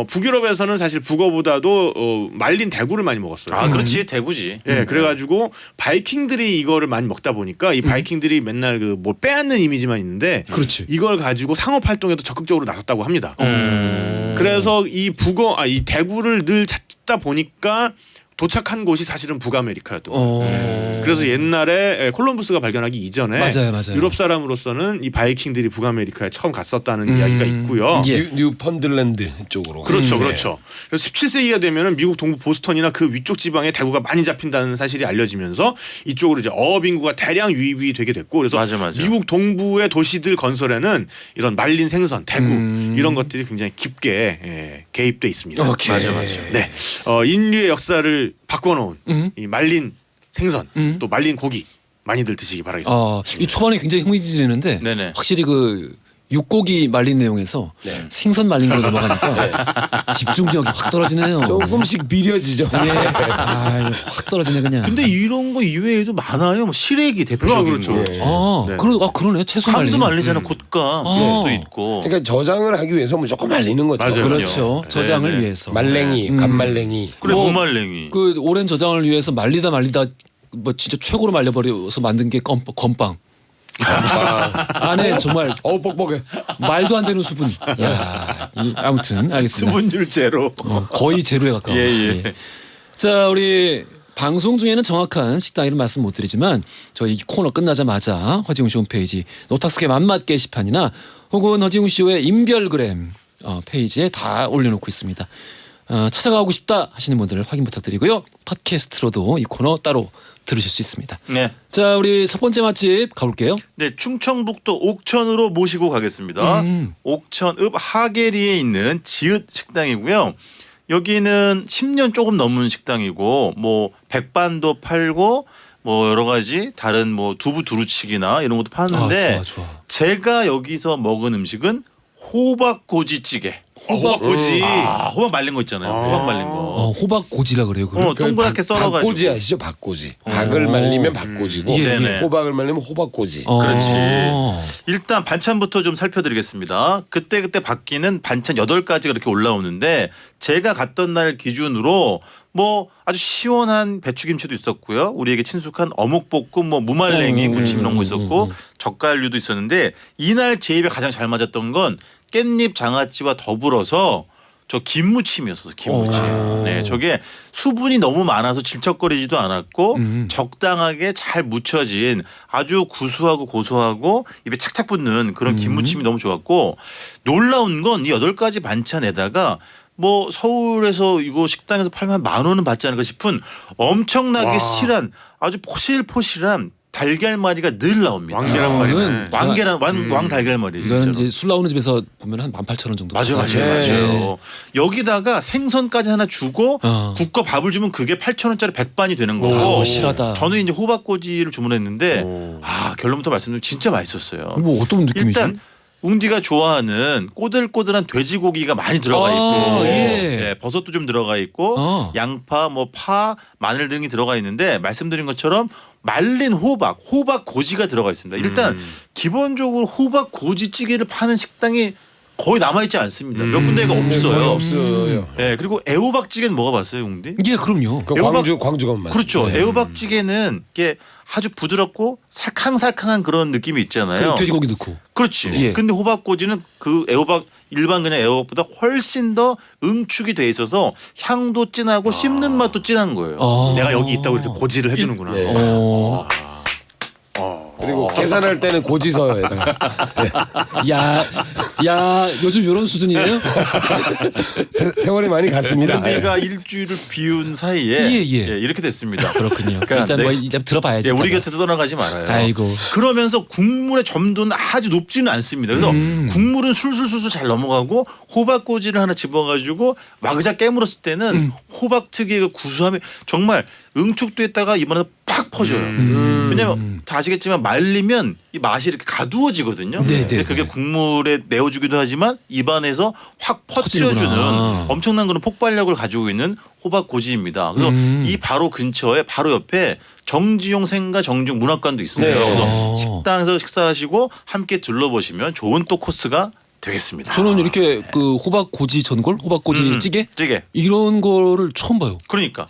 북유럽에서는 사실 북어보다도 말린 대구를 많이 먹었어요. 아 그렇지 대구지. 예, 그래가지고 바이킹들이 이거를 많이 먹다 보니까 이 바이킹들이 맨날 그 뭐 빼앗는 이미지만 있는데 그렇지. 이걸 가지고 상업 활동에도 적극적으로 나섰다고 합니다. 그래서 이 대구를 늘 찾다 보니까 도착한 곳이 사실은 북아메리카였던 거예요. 그래서 옛날에 콜럼부스가 발견하기 이전에 맞아요. 유럽 사람으로서는 이 바이킹들이 북아메리카에 처음 갔었다는 이야기가 있고요. 예. 뉴펀들랜드 쪽으로. 그렇죠, 그렇죠. 그래서 17세기가 되면은 미국 동부 보스턴이나 그 위쪽 지방에 대구가 많이 잡힌다는 사실이 알려지면서 이쪽으로 이제 어업 인구가 대량 유입이 되게 됐고 그래서 맞아. 미국 동부의 도시들 건설에는 이런 말린 생선, 대구 이런 것들이 굉장히 깊게 개입돼 있습니다. 오케이. 맞아. 네, 인류의 역사를 바꿔놓은 이 말린 생선 또 말린 고기 많이들 드시기 바라겠습니다. 이 초반에 굉장히 흥미진진했는데 네네. 확실히 그 육고기 말린 내용에서 생선 말린 걸로 넘어가니까 집중력이 확 떨어지네요. 조금씩 비려지죠. 예. 확 떨어지네 그냥. 근데 이런 거 이외에도 많아요. 뭐 시래기 대표적인 그렇죠. 거. 네. 그러네. 채소 황도 말린. 말리잖아. 곶감 또 있고. 그러니까 저장을 하기 위해서 무조건 말리는 거죠. 맞아요. 그렇죠. 저장을 네네. 위해서. 말랭이, 간말랭이. 그래 뭐, 무말랭이. 그 오랜 저장을 위해서 말리다 뭐 진짜 최고로 말려버려서 만든 게 건빵. 안에 정말 뻑뻑해. 말도 안 되는 수분. 야, 아무튼 알겠습니다. 수분율 제로. 거의 제로에 가까워. 예. 자, 우리 방송 중에는 정확한 식당 이름 말씀 못 드리지만 저희 코너 끝나자마자 허지웅 씨 홈페이지 노탁스케 맘맛 게시판이나 혹은 허지웅 쇼의 인별그램 페이지에 다 올려놓고 있습니다. 찾아가고 싶다 하시는 분들 확인 부탁드리고요. 팟캐스트로도 이 코너 따로 들으실 수 있습니다. 네. 자, 우리 첫 번째 맛집 가볼게요. 네, 충청북도 옥천으로 모시고 가겠습니다. 옥천 읍 하계리에 있는 지읒 식당이고요. 여기는 10년 조금 넘은 식당이고 뭐 백반도 팔고 뭐 여러 가지 다른 뭐 두부 두루치기나 이런 것도 파는데 좋아. 제가 여기서 먹은 음식은 호박고지찌개. 호박고지. 호박 말린 거 있잖아요. 호박 말린 거. 호박고지라 그래요. 그걸? 동그랗게 썰어가지고. 박고지 아시죠? 박고지. 박을 말리면 박고지고 예, 예. 호박을 말리면 호박고지. 그렇지. 어. 일단 반찬부터 좀 살펴드리겠습니다. 그때 바뀌는 반찬 8가지가 이렇게 올라오는데 제가 갔던 날 기준으로 뭐 아주 시원한 배추김치도 있었고요. 우리에게 친숙한 어묵볶음, 뭐 무말랭이, 무침 이런 거 있었고 젓갈류도 있었는데 이날 제 입에 가장 잘 맞았던 건 깻잎 장아찌와 더불어서 저 김무침이었어요. 김무침. 네, 저게 수분이 너무 많아서 질척거리지도 않았고 적당하게 잘 묻혀진 아주 구수하고 고소하고 입에 착착 붙는 그런 김무침이 너무 좋았고 놀라운 건 이 8가지 반찬에다가 뭐 서울에서 이거 식당에서 팔면 10,000원은 받지 않을까 싶은 엄청나게 실한 아주 포실포실한 달걀말이가 늘 나옵니다. 왕계란말이네. 왕계란 왕 달걀말이 이거는 진짜로. 이제 술 나오는 집에서 보면 한 18,000원 정도. 맞아요. 받잖아요. 여기다가 생선까지 하나 주고 국과 밥을 주면 그게 8,000원짜리 백반이 되는 거고. 실하다. 저는 이제 호박꼬지를 주문했는데 결론부터 말씀드리면 진짜 맛있었어요. 뭐 어떤 느낌이지? 일단 웅디가 좋아하는 꼬들꼬들한 돼지고기가 많이 들어가 있고 예. 버섯도 좀 들어가 있고 양파, 뭐 파, 마늘 등이 들어가 있는데 말씀드린 것처럼 말린 호박 고지가 들어가 있습니다. 일단 기본적으로 호박 고지찌개를 파는 식당이 거의 남아있지 않습니다. 몇 군데가 없어요. 없어요. 네, 그리고 애호박찌개는 먹어봤어요, 웅디? 예, 그럼요. 그 애호박- 광주가 맛. 그렇죠. 애호박찌개는 이게 아주 부드럽고 살캉살캉한 그런 느낌이 있잖아요. 그 돼지고기 넣고. 그렇지. 예. 근데 호박꼬지는 그 애호박 일반 그냥 애호박보다 훨씬 더 응축이 돼 있어서 향도 진하고 씹는 맛도 진한 거예요. 내가 여기 있다고 이렇게 고지를 해주는구나. 네. 어. 그리고 계산할 때는 고지서에다가 야, 요즘 이런 수준이에요? 세월이 많이 갔습니다. 우리가 일주일을 비운 사이에 예. 이렇게 됐습니다. 그렇군요. 그러니까 일단 뭐 이제 들어봐야지. 예, 우리 이따가. 곁에서 떠나가지 말아요. 아이고. 그러면서 국물의 점도는 아주 높지는 않습니다. 그래서 국물은 술술술술 잘 넘어가고 호박꼬지를 하나 집어가지고 와그작 깨물었을 때는 호박 특유의 그 구수함이 정말 응축도 했다가 입안에서 팍 퍼져요. 왜냐면 다 아시겠지만 말리면 이 맛이 이렇게 가두어지거든요. 네, 근데 그게 국물에 내어주기도 하지만 입안에서 확 퍼뜨려주는 퍼지는구나. 엄청난 그런 폭발력을 가지고 있는 호박고지입니다. 그래서 이 바로 근처에 바로 옆에 정지용 생가 정지용 문학관도 있어요. 네. 그래서 식당에서 식사하시고 함께 둘러보시면 좋은 또 코스가 되겠습니다. 저는 이렇게 그 호박고지 전골, 호박고지 찌개 찌개. 이런 거를 처음 봐요. 그러니까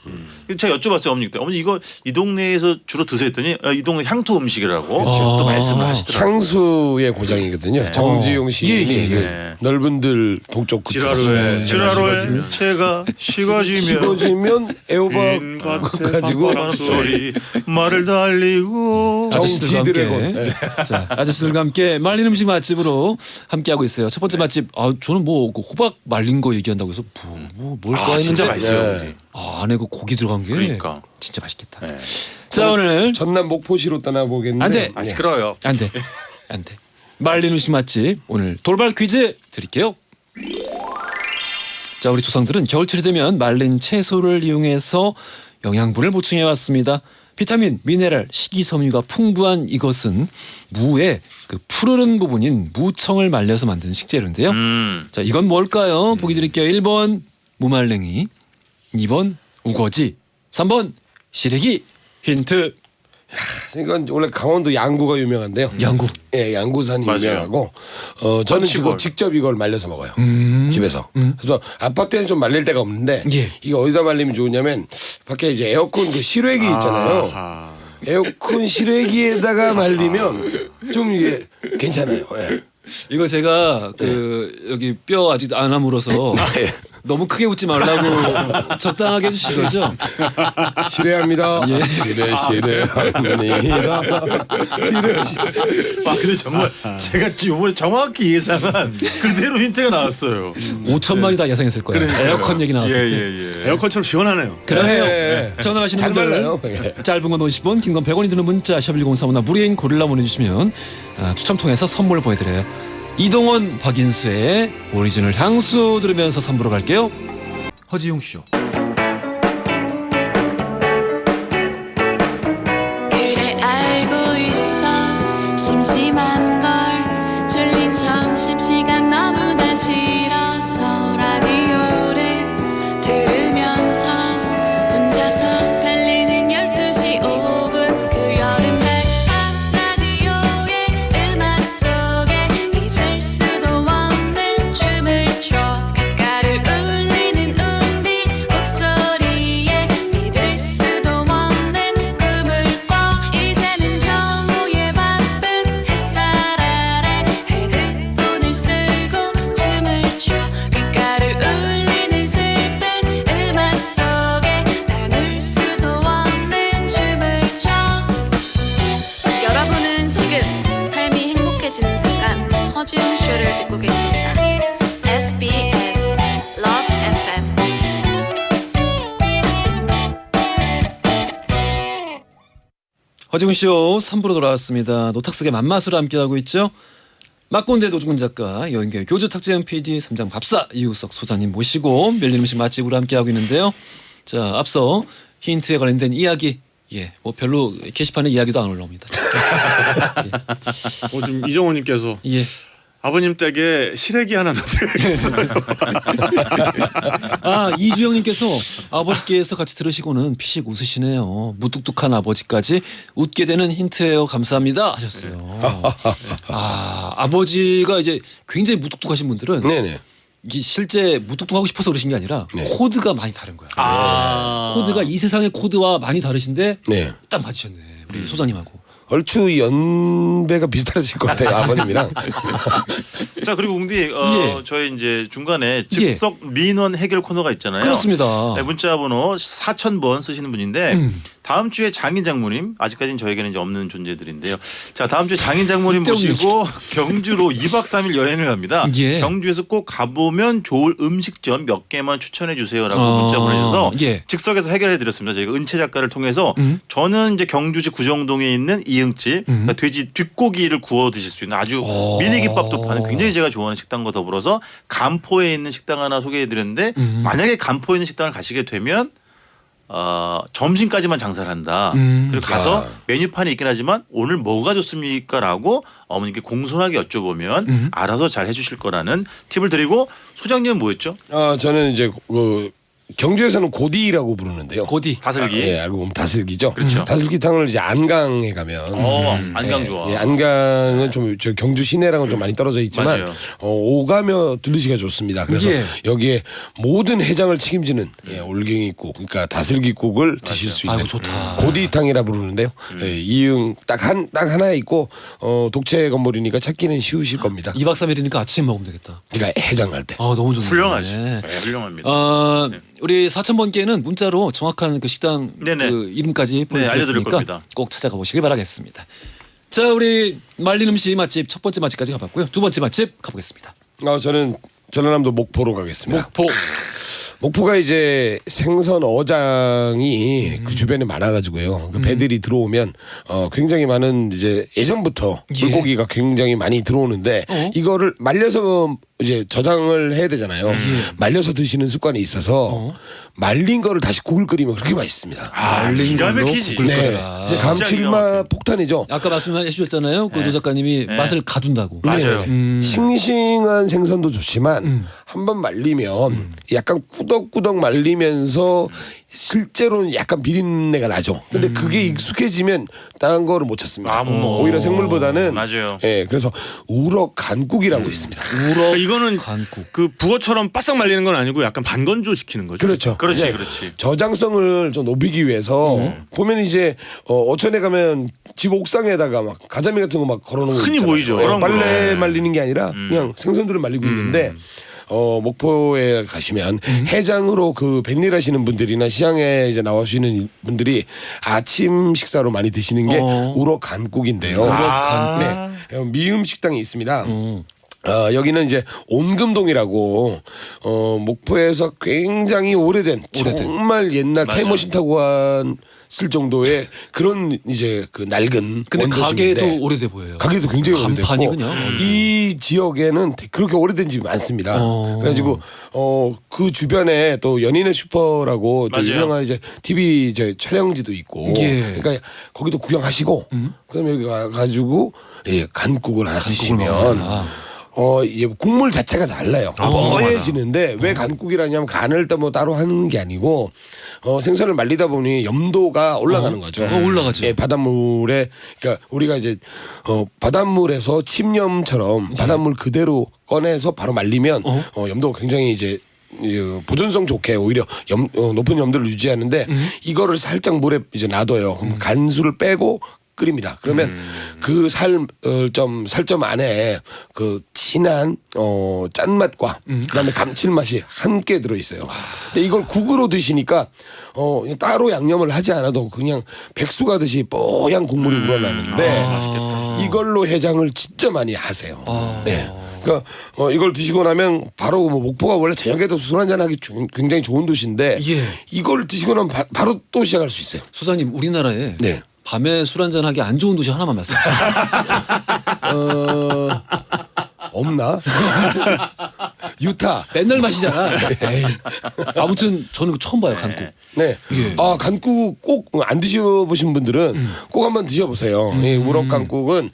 제가 여쭤봤어요 어머니께. 어머니 이거 이 동네에서 주로 드세요 했더니 이 동네 향토 음식이라고 또 말씀을 하시더라고요. 향수의 고장이거든요. 정지용 시인이 예. 그 넓은들 동쪽 끝에 지라로에 채가 식어지면 식어지면 애호박 밭에 가지고 바람 소리 말을 달리고 아저씨들과 함께 정지드래곤. 자, 아저씨들과 함께 말린 음식 맛집으로 함께 하고 있어요. 첫 번째 맛집. 저는 뭐 그 호박 말린 거 얘기한다고 해서 뭘까 했는데 진짜 맛있어요. 네. 안에 그 고기 들어간 게 그러니까. 진짜 맛있겠다. 네. 자, 오늘 전남 목포시로 떠나보겠는데 안 돼. 아 시끄러워요. 안 돼. 말린 음식 맛집. 오늘 돌발 퀴즈 드릴게요. 자, 우리 조상들은 겨울철이 되면 말린 채소를 이용해서 영양분을 보충해 왔습니다. 비타민, 미네랄, 식이섬유가 풍부한 이것은 무의 그 푸르른 부분인 무청을 말려서 만든 식재료인데요. 자, 이건 뭘까요? 보기 드릴게요. 1번 무말랭이, 2번 우거지, 3번 시래기. 힌트. 이건 원래 강원도 양구가 유명한데요. 양구. 예, 양구산이 맞아요. 유명하고 저는 지금 직접 이걸 말려서 먹어요. 집에서. 그래서 아파트에는 좀 말릴 데가 없는데 예. 이게 어디다 말리면 좋으냐면 밖에 이제 에어컨 그 실외기 있잖아요. 에어컨 실외기에다가 말리면 좀 이게 괜찮아요. 예. 이거 제가 그 여기 뼈 아직 안 아물어서 너무 크게 웃지 말라고 적당하게 해주시는 거죠? 실례합니다. 예. 실례합니다. 아 근데 정말 제가 이번에 정확히 예상한 그대로 힌트가 나왔어요. 5천만이 다 예상했을 거예요. 그러니까요. 에어컨 얘기 나왔을 때. 예. 에어컨처럼 시원하네요. 그러네요. 네. 전화하시는 잘 분들 말라요. 예. 짧은 건 50원, 긴 건 100원이 드는 문자 샵 1035나 무료인 고릴라 보내주시면 추첨 통해서 선물 보내드려요. 이동원, 박인수의 오리지널 향수 들으면서 3부로 갈게요. 허지용 쇼. 그래 알고 있어 심심한 걸 졸린 점심시간 너무나 싫어서 라디오를 들으면서 혼자서 달리는 12시 5분 그 여름날 밤 라디오의 음악 속에 잊을 수도 없는 춤을 춰 귓가를 울리는 운비 목소리에 믿을 수도 없는 꿈을 꿔 이제는 정오의 바쁜 햇살 아래 헤드폰을 쓰고 춤을 춰 귓가를 울리는 슬픈 음악 속에 나눌 수도 없는 춤을 춰 여러분은 지금 삶이 행복해지는 순간 허지웅 쇼를 듣고 계십니다. SBS Love FM 허지훈 쇼 3부로 돌아왔습니다. 노탁석의 만마수로 함께하고 있죠. 막곤대 노중근 작가, 여인계 교주 탁재현 PD, 삼장 밥사 이우석 소장님 모시고 멸린 음식 맛집으로 함께하고 있는데요. 자, 앞서 힌트에 관련된 이야기, 뭐 별로 게시판에 이야기도 안 올라옵니다. 지금 이정호님께서 예. 아버님 댁에 시래기 하나 넣어드려야겠어요. 이주영님께서 아버지께서 같이 들으시고는 피식 웃으시네요. 무뚝뚝한 아버지까지 웃게 되는 힌트예요. 감사합니다 하셨어요. 아버지가 이제 굉장히 무뚝뚝하신 분들은 네네. 이게 실제 무뚝뚝하고 싶어서 그러신 게 아니라 네. 코드가 많이 다른 거야. 코드가 이 세상의 코드와 많이 다르신데 네. 딱 맞으셨네. 우리 소장님하고. 얼추 연배가 비슷하실 것 같아요. 아버님이랑. 자 그리고 웅디 예. 저희 이제 중간에 즉석 민원 해결 코너가 있잖아요. 그렇습니다. 네, 문자번호 4000번 쓰시는 분인데 다음 주에 장인 장모님 아직까지는 저에게는 이제 없는 존재들인데요. 자 다음 주에 장인 장모님 쓸데없는 모시고 경주로 2박 3일 여행을 갑니다. 예. 경주에서 꼭 가보면 좋을 음식점 몇 개만 추천해 주세요라고 문자 보내주셔서 즉석에서 해결해 드렸습니다. 저희가 은채 작가를 통해서 저는 이제 경주시 구정동에 있는 이응집 그러니까 돼지 뒷고기를 구워 드실 수 있는 아주 미니 김밥도 파는 굉장히 제가 좋아하는 식당과 더불어서 간포에 있는 식당 하나 소개해 드렸는데 만약에 간포에 있는 식당을 가시게 되면 점심까지만 장사를 한다. 그리고 가서 메뉴판이 있긴 하지만 오늘 뭐가 좋습니까라고 어머니께 공손하게 여쭤보면 알아서 잘 해주실 거라는 팁을 드리고 소장님은 뭐였죠? 저는 이제 경주에서는 고디라고 부르는데요. 고디. 다슬기. 예, 알고 보면 다슬기죠. 그렇죠. 다슬기탕을 이제 안강에 가면 안강 좋아. 예, 안강은 좀 저 경주 시내랑은 좀 많이 떨어져 있지만 맞아요. 오가며 들르시기가 좋습니다. 그래서 예. 여기에 모든 해장을 책임지는 올갱이국, 그러니까 다슬기국을 드실 수 있는 아이고, 좋다. 고디탕이라 부르는데요. 예, 이응 딱 하나 있고 독채 건물이니까 찾기는 쉬우실 겁니다. 2박 3일이니까 아침에 먹으면 되겠다. 그러니까 해장할 때. 너무 좋네. 훌륭하지. 네, 훌륭합니다. 네. 우리 4000번께는 문자로 정확한 그 식당 네네. 그 이름까지 네, 알려드릴 보내주셨으니까 겁니다. 꼭 찾아가 보시길 바라겠습니다. 자, 우리 말린 음식 맛집 첫 번째 맛집까지 가봤고요. 두 번째 맛집 가보겠습니다. 저는 전라남도 목포로 가겠습니다. 목포. 목포가 이제 생선 어장이 그 주변에 많아가지고요. 그 배들이 들어오면 굉장히 많은 이제 예전부터 예. 물고기가 굉장히 많이 들어오는데 이거를 말려서 이제 저장을 해야 되잖아요. 말려서 드시는 습관이 있어서 말린 거를 다시 국을 끓이면 그렇게 맛있습니다. 말린 기가 걸로 막히지. 국을 네, 끓여라. 이제 진짜 기가 감칠맛 막혀요. 폭탄이죠. 아까 말씀해 주셨잖아요. 그 노 작가님이 네. 맛을 가둔다고. 맞아요. 싱싱한 생선도 좋지만 한번 말리면 약간 꾸덕꾸덕 말리면서 실제로는 약간 비린내가 나죠. 근데 그게 익숙해지면 다른 거를 못 찾습니다. 못 먹어. 오히려 생물보다는 맞아요. 예, 그래서 우럭 간국이라고 있습니다. 우럭 이거는 간국. 그 북어처럼 바싹 말리는 건 아니고 약간 반건조 시키는 거죠. 그렇죠. 그렇지, 네. 그렇지. 저장성을 좀 높이기 위해서 보면 이제 어촌에 가면 집 옥상에다가 막 가자미 같은 거 막 걸어놓은 거 흔히 있잖아요. 보이죠. 예, 그런 거. 빨래 네. 말리는 게 아니라 그냥 생선들을 말리고 있는데 목포에 가시면 해장으로 그 뱃일하시는 분들이나 시장에 이제 나오시는 분들이 아침 식사로 많이 드시는 게 우럭 간국인데요. 네, 미음 식당이 있습니다. 여기는 이제 온금동이라고 목포에서 굉장히 오래된 정말 옛날 타임머신 타고 갔을 정도의 그런 이제 그 낡은 근데 원도심인데 가게도 오래돼 보여요. 가게도 굉장히 간판이 오래됐고 그냥. 이 지역에는 그렇게 오래된 집이 많습니다. 그래가지고 그 주변에 또 연인의 슈퍼라고 또 맞아요. 유명한 이제 TV 이제 촬영지도 있고 예. 그러니까 거기도 구경하시고 그다음에 여기 가가지고 예, 간국을 하나 드시면 먹어라. 이게 국물 자체가 달라요. 뻐해지는데 왜 간국이라냐면 간을 또 뭐 따로 하는 게 아니고 생선을 말리다 보니 염도가 올라가는 거죠. 올라가죠. 예, 바닷물에 그러니까 우리가 이제 바닷물에서 침염처럼 바닷물 그대로 꺼내서 바로 말리면 염도가 굉장히 이제 보존성 좋게 오히려 높은 염도를 유지하는데 이거를 살짝 물에 이제 놔둬요. 그럼 간수를 빼고 끓입니다. 그러면 그 살점 안에 그 진한 짠맛과 그다음에 감칠맛이 함께 들어 있어요. 근데 이걸 국으로 드시니까 따로 양념을 하지 않아도 그냥 백수 가듯이 뽀얀 국물이 우러나는데 이걸로 해장을 진짜 많이 하세요. 네. 그러니까 이걸 드시고 나면 바로 뭐 목포가 원래 저녁에도 술 한잔 하기 굉장히 좋은 도시인데 예. 이걸 드시고 나면 바로 또 시작할 수 있어요. 소장님 우리나라에 네. 밤에 술 한잔 하기 안 좋은 도시 하나만 말씀해 주세요. 없나? 유타. 맨날 마시잖아. 에이. 아무튼 저는 그거 처음 봐요 간국. 네. 예. 간국 꼭 안 드셔보신 분들은 꼭 한번 드셔보세요. 이 우럭 간국은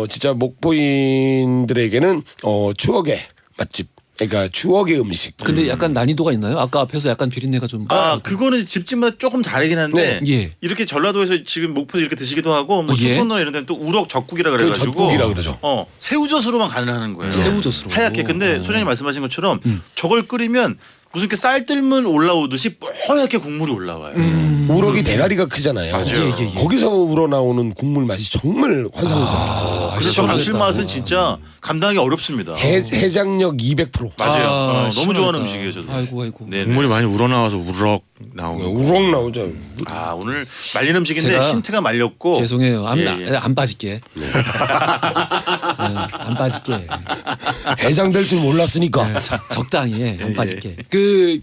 진짜 목포인들에게는 추억의 맛집. 그러니까 추억의 음식. 근데 약간 난이도가 있나요? 아까 앞에서 약간 비린내가 좀. 그거는 집집마다 조금 다르긴 한데 네. 예. 이렇게 전라도에서 지금 목포에서 이렇게 드시기도 하고 뭐 예. 충청도나 이런 데는 또 우럭 젓국이라 그 그래가지고 젓국이라 그러죠. 새우젓으로만 가능하는 거예요. 새우젓으로. 하얗게. 근데 소장님 말씀하신 것처럼 저걸 끓이면 무슨 이렇게 쌀뜨물 올라오듯이 뽀얗게 국물이 올라와요. 우럭이 대가리가 크잖아요. 맞아요. 예. 거기서 우러나오는 국물 맛이 정말 환상적이에요. 그래서 저 감칠맛은 진짜 감당하기 어렵습니다. 해장력 200%. 맞아요. 너무 시원하겠다. 좋아하는 음식이에요, 저도. 아이고. 네. 국물이 많이 우러나와서 우럭 나오고. 우럭 나오죠. 오늘 말린 음식인데 제가 힌트가 말렸고. 죄송해요. 예. 안 빠질게. 안 빠질게. 해장될 줄 몰랐으니까. 적당히 해. 안 빠질게. 그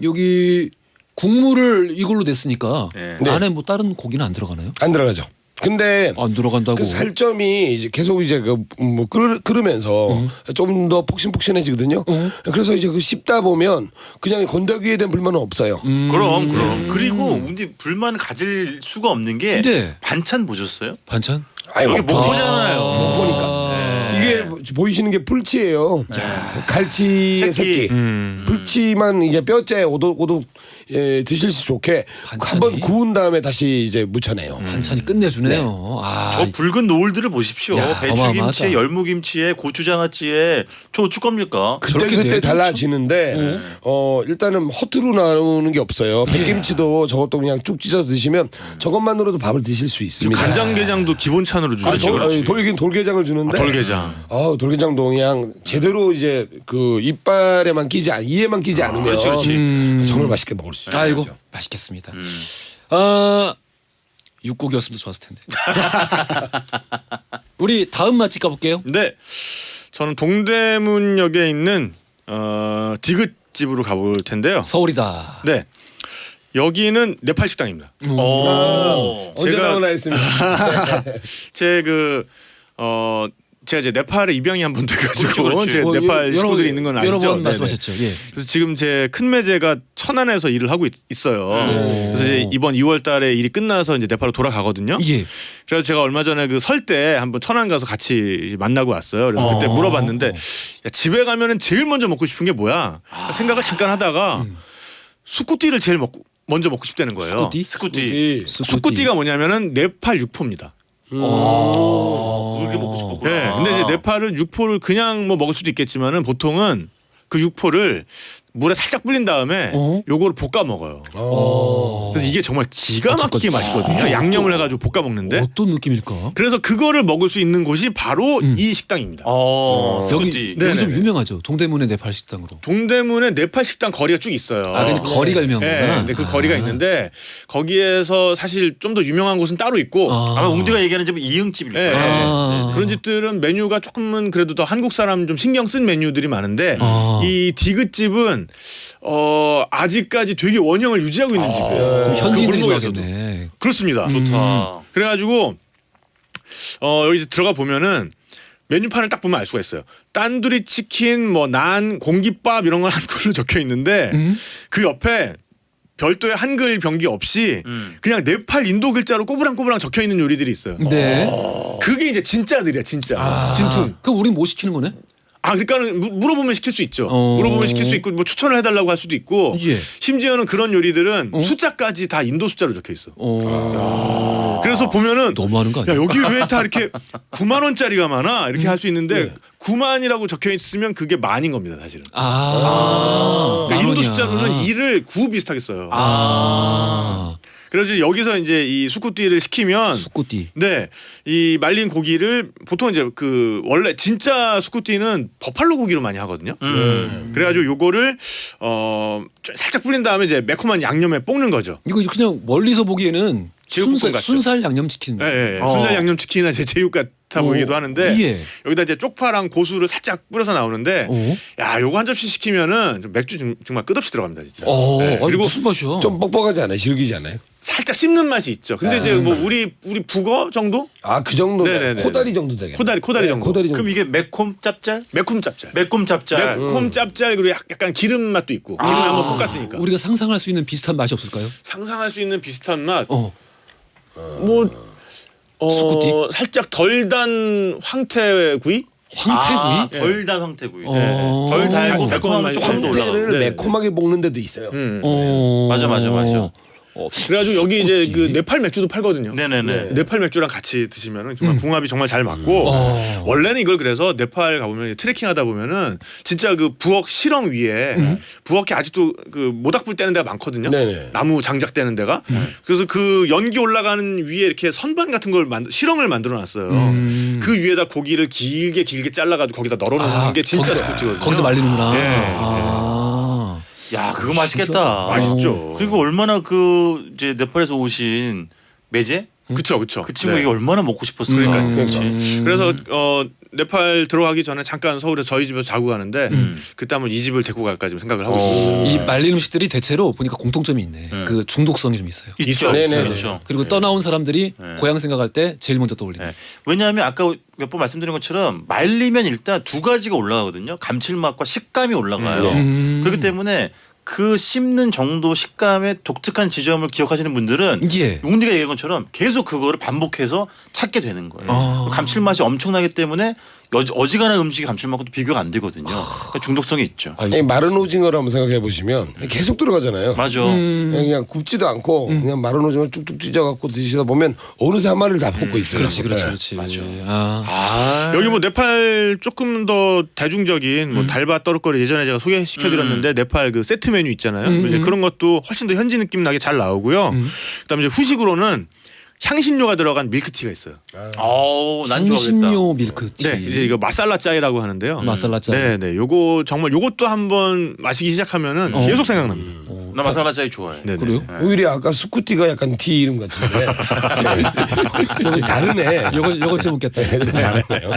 여기 국물을 이걸로 냈으니까 네. 안에 뭐 다른 고기는 안 들어가나요? 안 들어가죠. 근데 안 들어간다고. 그 살점이 이제 계속 이제 뭐 끓으면서 좀 더 폭신폭신해지거든요. 그래서 이제 그 씹다 보면 그냥 건더기에 대한 불만은 없어요. 그럼. 그리고 근데 불만 가질 수가 없는 게 네. 반찬 보셨어요? 반찬? 아유, 여기 목포잖아요. 못 보니까. 이게 보이시는 게 풀치예요. 갈치 새끼. 풀치만 이제 뼈째 오독오독 드실 수 좋게 반찬이? 한번 구운 다음에 다시 이제 무쳐내요. 반찬이 끝내주네요. 저 붉은 노을들을 보십시오. 야, 배추김치에 어마어마하다. 열무김치에 고추장아찌에 저 어쩔 겁니까? 그렇게 그때 내도 달라지는데 일단은 허투루 나오는 게 없어요. 백김치도 저것도 그냥 쭉 찢어 드시면 저것만으로도 밥을 드실 수 있습니다. 간장게장도 기본 찬으로 주죠. 돌게장을 주는데 돌게장. 돌게장도 그냥 제대로 이제 그 이빨에만 끼지 이에만 끼지 않으면 그렇지. 정말 맛있게 먹을 수 있어요. 아이고 맛있겠습니다. 육고기였으면 좋았을 텐데. 우리 다음 맛집 가볼게요. 네, 저는 동대문역에 있는 디귿집으로 가볼 텐데요. 서울이다. 네, 여기는 네팔 식당입니다. 언제 제가- 나오나 했습니다. 제가 이제 네팔에 입양이 한 번 돼가지고 그렇지. 제 네팔 식구들이 있는 건 아시죠? 여러 번 네네. 말씀하셨죠. 예. 그래서 지금 제 큰 매제가 천안에서 일을 하고 있어요. 그래서 이제 이번 2월달에 일이 끝나서 이제 네팔로 돌아가거든요. 예. 그래서 제가 얼마 전에 그 설 때 한번 천안 가서 같이 만나고 왔어요. 그래서 그때 물어봤는데 야, 집에 가면은 제일 먼저 먹고 싶은 게 뭐야? 생각을 잠깐 하다가 수쿠띠를 제일 먼저 먹고 싶다는 거예요. 스쿠띠? 수쿠띠가 뭐냐면은 네팔 육포입니다. 그렇게 먹고 싶었구나. 네, 근데 이제 네팔은 육포를 그냥 뭐 먹을 수도 있겠지만은 보통은 그 육포를 물에 살짝 불린 다음에 요거를 볶아 먹어요. 그래서 이게 정말 기가 막히게 맛있거든요. 양념을 해가지고 볶아 먹는데. 어떤 느낌일까? 그래서 그거를 먹을 수 있는 곳이 바로 이 식당입니다. 여기 네, 여기 좀 네, 네. 유명하죠. 동대문의 네팔 식당으로. 동대문에 네팔 식당 거리가 쭉 있어요. 아, 근데 거리가 유명한 네, 거구나. 근데 그 거리가 있는데 거기에서 사실 좀 더 유명한 곳은 따로 있고 아마 웅디가 얘기하는 집은 이응집일 네, 거예요. 네. 그런 집들은 메뉴가 조금은 그래도 더 한국 사람 좀 신경 쓴 메뉴들이 많은데 이 디귿집은 아직까지 되게 원형을 유지하고 있는 집이에요. 그럼 그 현지인들이 골목에서도. 좋아하겠네. 그렇습니다. 좋다. 그래가지고 여기 들어가 보면은 메뉴판을 딱 보면 알 수가 있어요. 딴두리 치킨, 뭐 난, 공깃밥 이런 건 한글로 적혀 있는데 그 옆에 별도의 한글 병기 없이 그냥 네팔 인도 글자로 꼬부랑꼬부랑 적혀 있는 요리들이 있어요. 네. 그게 이제 진짜들이야, 진짜. 진퉁. 그럼 우린 뭐 시키는 거네? 그러니까는 물어보면 시킬 수 있죠. 어. 물어보면 시킬 수 있고 뭐 추천을 해달라고 할 수도 있고 예. 심지어는 그런 요리들은 숫자까지 다 인도 숫자로 적혀 있어. 그래서 보면은 너무하는 거 아니야? 야 여기 왜 다 이렇게 9만 원짜리가 많아 이렇게 할 수 있는데 9만이라고 적혀 있으면 그게 만인 겁니다 사실은. 만 그러니까 인도 원이야. 숫자로는 2를 9 비슷하게 써요. 그래서 여기서 이제 이 수쿠띠를 시키면 수꾸띠. 네, 이 말린 고기를 보통 이제 그 원래 진짜 수쿠띠는 버팔로 고기로 많이 하거든요. 그래가지고 요거를 살짝 뿌린 다음에 이제 매콤한 양념에 볶는 거죠. 이거 그냥 멀리서 보기에는 제육볶음 같죠. 순살 양념치킨. 예, 예. 순살 양념치킨이나 제 제육 같아 보이기도 하는데 예. 여기다 이제 쪽파랑 고수를 살짝 뿌려서 나오는데 야 요거 한 접시 시키면은 좀 맥주 정말 끝없이 들어갑니다 진짜. 네, 그리고 그리고 무슨 맛이야? 좀 뻑뻑하지 않아요? 질기지 않아요? 살짝 씹는 맛이 있죠. 근데 이제 뭐 우리 북어 정도? 그 정도 네네네. 코다리 정도 되겠네. 코다리 정도. 코다리 정도. 그럼 이게 매콤 짭짤? 매콤 짭짤. 매콤 짭짤. 매콤 짭짤 그리고 약간 기름 맛도 있고 기름에 한번 볶았으니까 우리가 상상할 수 있는 비슷한 맛이 없을까요? 상상할 수 있는 비슷한 맛. 수쿠띠? 살짝 덜 단 황태구이? 황태구이? 덜 단 황태구이. 어. 덜 달고 네. 매콤하면 조금 더 올라가. 황태를 네, 네. 매콤하게 볶는 데도 있어요. 맞아. 그래가지고 여기 이제 수쿠띠. 그 네팔 맥주도 팔거든요. 네네네. 네팔 맥주랑 같이 드시면은 정말 궁합이 정말 잘 맞고 원래는 이걸 그래서 네팔 가보면 트레킹하다 보면은 진짜 그 부엌 실ong 위에 부엌에 아직도 그 모닥불 떼는 데가 많거든요. 네네. 나무 장작 떼는 데가 그래서 그 연기 올라가는 위에 이렇게 선반 같은 걸 실ong을 만들어놨어요. 그 위에다 고기를 길게 잘라가지고 거기다 널어놓는 게 진짜 스포츠거든요. 거기서 말리는구나. 예, 야 그거 맛있겠다. 맛있죠. 그리고 얼마나 그 이제 네팔에서 오신 매제? 그쵸. 그 친구 네. 이게 얼마나 먹고 싶었을까. 그러니까요. 그래서 네팔 들어가기 전에 잠깐 서울에 저희 집에서 자고 가는데 그때 한번 이 집을 데리고 갈까 지금 생각을 하고 있어요. 이 말린 음식들이 대체로 보니까 공통점이 있네. 그 중독성이 좀 있어요. 있죠. 네네네. 그렇죠. 그리고 떠나온 사람들이 네. 고향 생각할 때 제일 먼저 떠올리는. 네. 왜냐하면 아까 몇 번 말씀드린 것처럼 말리면 일단 두 가지가 올라가거든요. 감칠맛과 식감이 올라가요. 그렇기 때문에 그 씹는 정도 식감의 독특한 지점을 기억하시는 분들은 예. 웅디가 얘기한 것처럼 계속 그거를 반복해서 찾게 되는 거예요. 감칠맛이 엄청나기 때문에 어지간한 음식이 감칠맛과도 비교가 안 되거든요. 그러니까 중독성이 있죠. 이 마른 오징어를 한번 생각해 보시면 계속 들어가잖아요. 맞아. 그냥 굽지도 않고 그냥 마른 오징어 쭉쭉 찢어갖고 드시다 보면 어느새 한 마리를 다 먹고 있어요. 그렇지. 맞아. 여기 뭐 네팔 조금 더 대중적인 뭐 달바 떠르거리 예전에 제가 소개시켜드렸는데 네팔 그 세트 메뉴 있잖아요. 이제 그런 것도 훨씬 더 현지 느낌 나게 잘 나오고요. 그다음에 이제 후식으로는 향신료가 들어간 밀크티가 있어요. 난 좋아하겠다. 향신료 밀크티. 네, 이제 이거 마살라 짜이라고 하는데요. 마살라 짜. 네, 요거 정말 요것도 한번 마시기 시작하면은 계속 생각납니다. 나 마살라 짜이 좋아해. 네, 그래요? 오히려 아까 스쿠티가 약간 티 이름 같은데 좀 다르네. 요거 좀 웃겼다.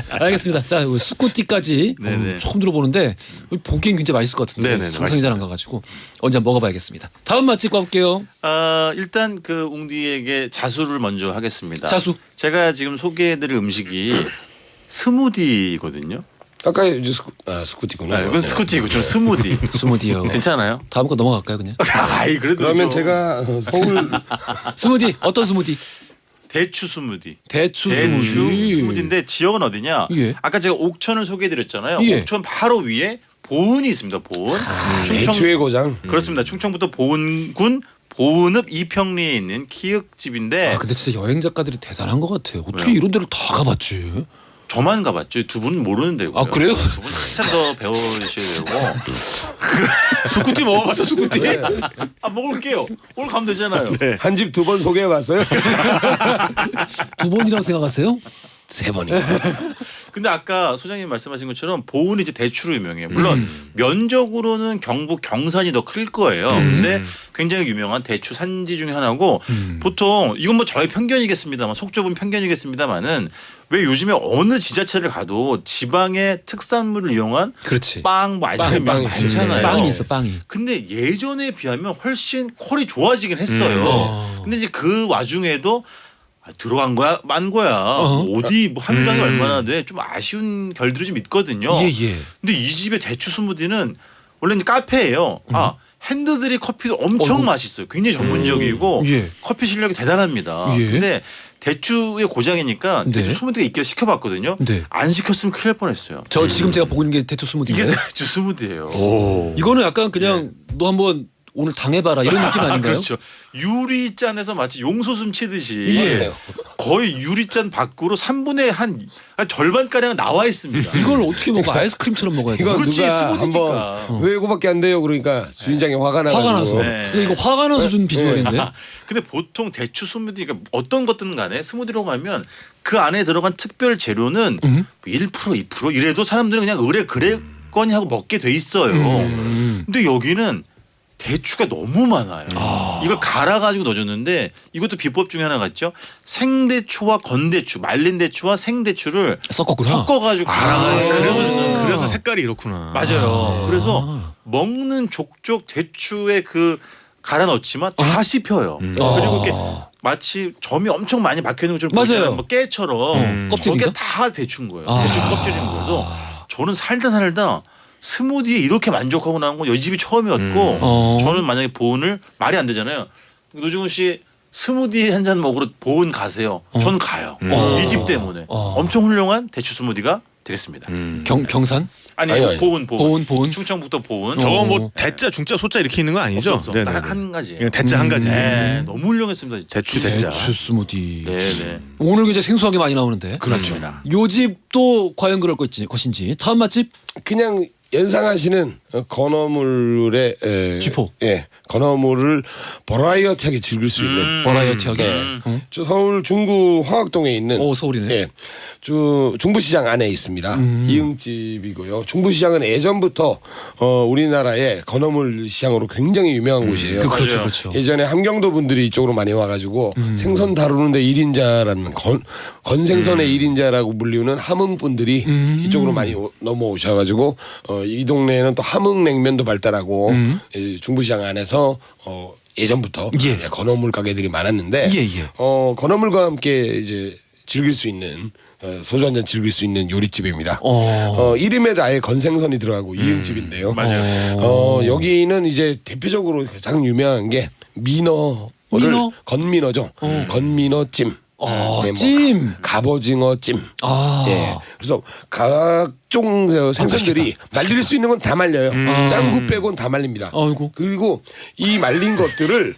알겠습니다. 자, 수코티까지 네네. 처음 들어보는데 보기엔 굉장히 맛있을 것 같은데 네네, 상상이 잘 안 가가지고 언제 한번 먹어봐야겠습니다. 다음 맛집 가볼게요. 일단 그 웅디에게 자수를 먼저 하겠습니다. 자수. 제가 지금 소개해드릴 음식이 스무디거든요. 아까 이제 스쿠티구나. 이건 스쿠티고 좀 스무디. 스무디요. 괜찮아요? 다음 거 넘어갈까요, 그냥? 아이 그래도 그러면 좀 제가 서울 스무디 어떤 스무디? 대추 스무디. 대추 대추 스무디. 스무디인데 지역은 어디냐? 예. 아까 제가 옥천을 소개해드렸잖아요. 예. 옥천 바로 위에 보은이 있습니다. 보은. 대추의 고장. 그렇습니다. 충청부터 보은군 보은읍 이평리에 있는 키읔집인데 아, 근데 진짜 여행 작가들이 대단한 것 같아요. 어떻게 왜요? 이런 데를 다 가봤지? 저만 가봤죠. 두 분은 모르는 데고요. 아, 그래요? 두 분 한참 더 배우셔야 되고. 수쿠티 먹어봤어 수쿠티? 아 먹을게요. 오늘 가면 되잖아요. 네. 한 집 두 번 소개해봤어요? 2번이라고 생각하세요? 3번이요. 근데 아까 소장님 말씀하신 것처럼 보은이 이제 대추로 유명해요. 물론 면적으로는 경북 경산이 더 클 거예요. 근데 굉장히 유명한 대추 산지 중에 하나고 보통 이건 뭐 저의 편견이겠습니다만 속 좁은 편견이겠습니다만은 왜 요즘에 어느 지자체를 가도 지방의 특산물을 이용한 그렇지. 빵, 뭐 아이스크림 빵이 많잖아요. 빵이 있어, 빵이. 근데 예전에 비하면 훨씬 퀄이 좋아지긴 했어요. 근데 이제 그 와중에도 들어간 거야, 만 거야. 뭐 어디 뭐 함유량이 얼마나 돼? 좀 아쉬운 결들이 좀 있거든요. 예, 예. 근데 이 집의 대추 스무디는 원래 이제 카페예요. 핸드드립 커피도 엄청 어이구. 맛있어요. 굉장히 전문적이고 예. 커피 실력이 대단합니다. 예. 근데 대추의 고장이니까 네. 대추 스무디가 있기를 시켜봤거든요. 네. 안 시켰으면 큰일 날 뻔했어요. 저 지금 제가 보고 있는 게 대추 이게 스무디인가요? 대추 스무디예요. 이거는 약간 그냥 너 한번 오늘 당해봐라 이런 느낌 아닌가요? 그렇죠. 유리잔에서 마치 용소숨 치듯이 예. 거의 유리잔 밖으로 3분의 한 절반가량 나와 있습니다. 이걸 어떻게 먹어? 아이스크림처럼 먹어야 돼. 이거 그렇지, 누가 스무디니까. 한번 왜 이거밖에 안 돼요? 그러니까 주인장이 화가 나가지고 화가 나서. 네. 근데 이거 화가 나서 준 비주얼인데. 근데 보통 대추 스무디가 어떤 것든 간에 스무디로 가면 그 안에 들어간 특별 재료는 1% 2% 이래도 사람들은 그냥 의뢰 그랬거니 하고 먹게 돼 있어요. 근데 여기는 대추가 너무 많아요. 이걸 갈아가지고 넣어줬는데 이것도 비법 중에 하나 같죠. 생대추와 건대추, 말린 대추와 생대추를 섞었구나. 섞어가지고 갈아가지고 그래서 색깔이 이렇구나. 맞아요. 그래서 먹는 족족 대추에 그 갈아 넣지만 다 씹혀요. 그리고 이렇게 마치 점이 엄청 많이 박혀 있는 것처럼 맞아요. 보이잖아요. 뭐 깨처럼 껍질인가? 저게 다 대추인 거예요. 아. 대추 껍질인 거여서 저는 살다 스무디에 이렇게 만족하고 나온 건 이 집이 처음이었고 저는 만약에 보은을 말이 안 되잖아요. 노중훈 씨 스무디 한 잔 먹으러 보은 가세요. 전 가요. 이 집 때문에 엄청 훌륭한 대추 스무디가 되겠습니다. 경산? 아니, 아니. 보은. 충청북도 보은. 저거 뭐 대자 중자 소자 이렇게 있는 거 아니죠? 없어. 네네네. 딱 한 가지. 그냥 대자 한 가지. 네, 너무 훌륭했습니다. 진짜. 대추 대자. 대추 스무디. 네. 오늘 굉장히 생소하게 많이 나오는데. 그렇습니다. 요 집도 과연 그럴 것인지. 다음 맛집 그냥 연상하시는 건어물의 쥐포. 예, 건어물을 버라이어티하게 즐길 수 있는 버라이어티하게. 응? 저 서울 중구 황학동에 있는 오, 서울이네. 예, 중부시장 안에 있습니다. 이응집이고요. 중부시장은 예전부터 우리나라의 건어물 시장으로 굉장히 유명한 곳이에요. 그렇죠, 맞아요. 그렇죠. 예전에 함경도 분들이 이쪽으로 많이 와가지고 생선 다루는데 1인자라는 건생선의 1인자라고 불리우는 함흥 분들이 이쪽으로 많이 넘어오셔가지고 이 동네에는 또 함흥냉면도 발달하고 이 중부시장 안에서 예전부터 예. 건어물 가게들이 많았는데 예, 예. 건어물과 함께 이제 즐길 수 있는 소주 한 잔 즐길 수 있는 요리집입니다. 이름에도 아예 건생선이 들어가고 이응집인데요. 맞아요. 여기는 이제 대표적으로 가장 유명한 게 민어를 민어? 건민어죠. 건민어찜. 네, 찜. 갑오징어 찜. 아. 예. 그래서 각종 생선들이 말릴 수 있는 건 다 말려요. 짱구 빼고는 다 말립니다. 아이고. 그리고 이 말린 것들을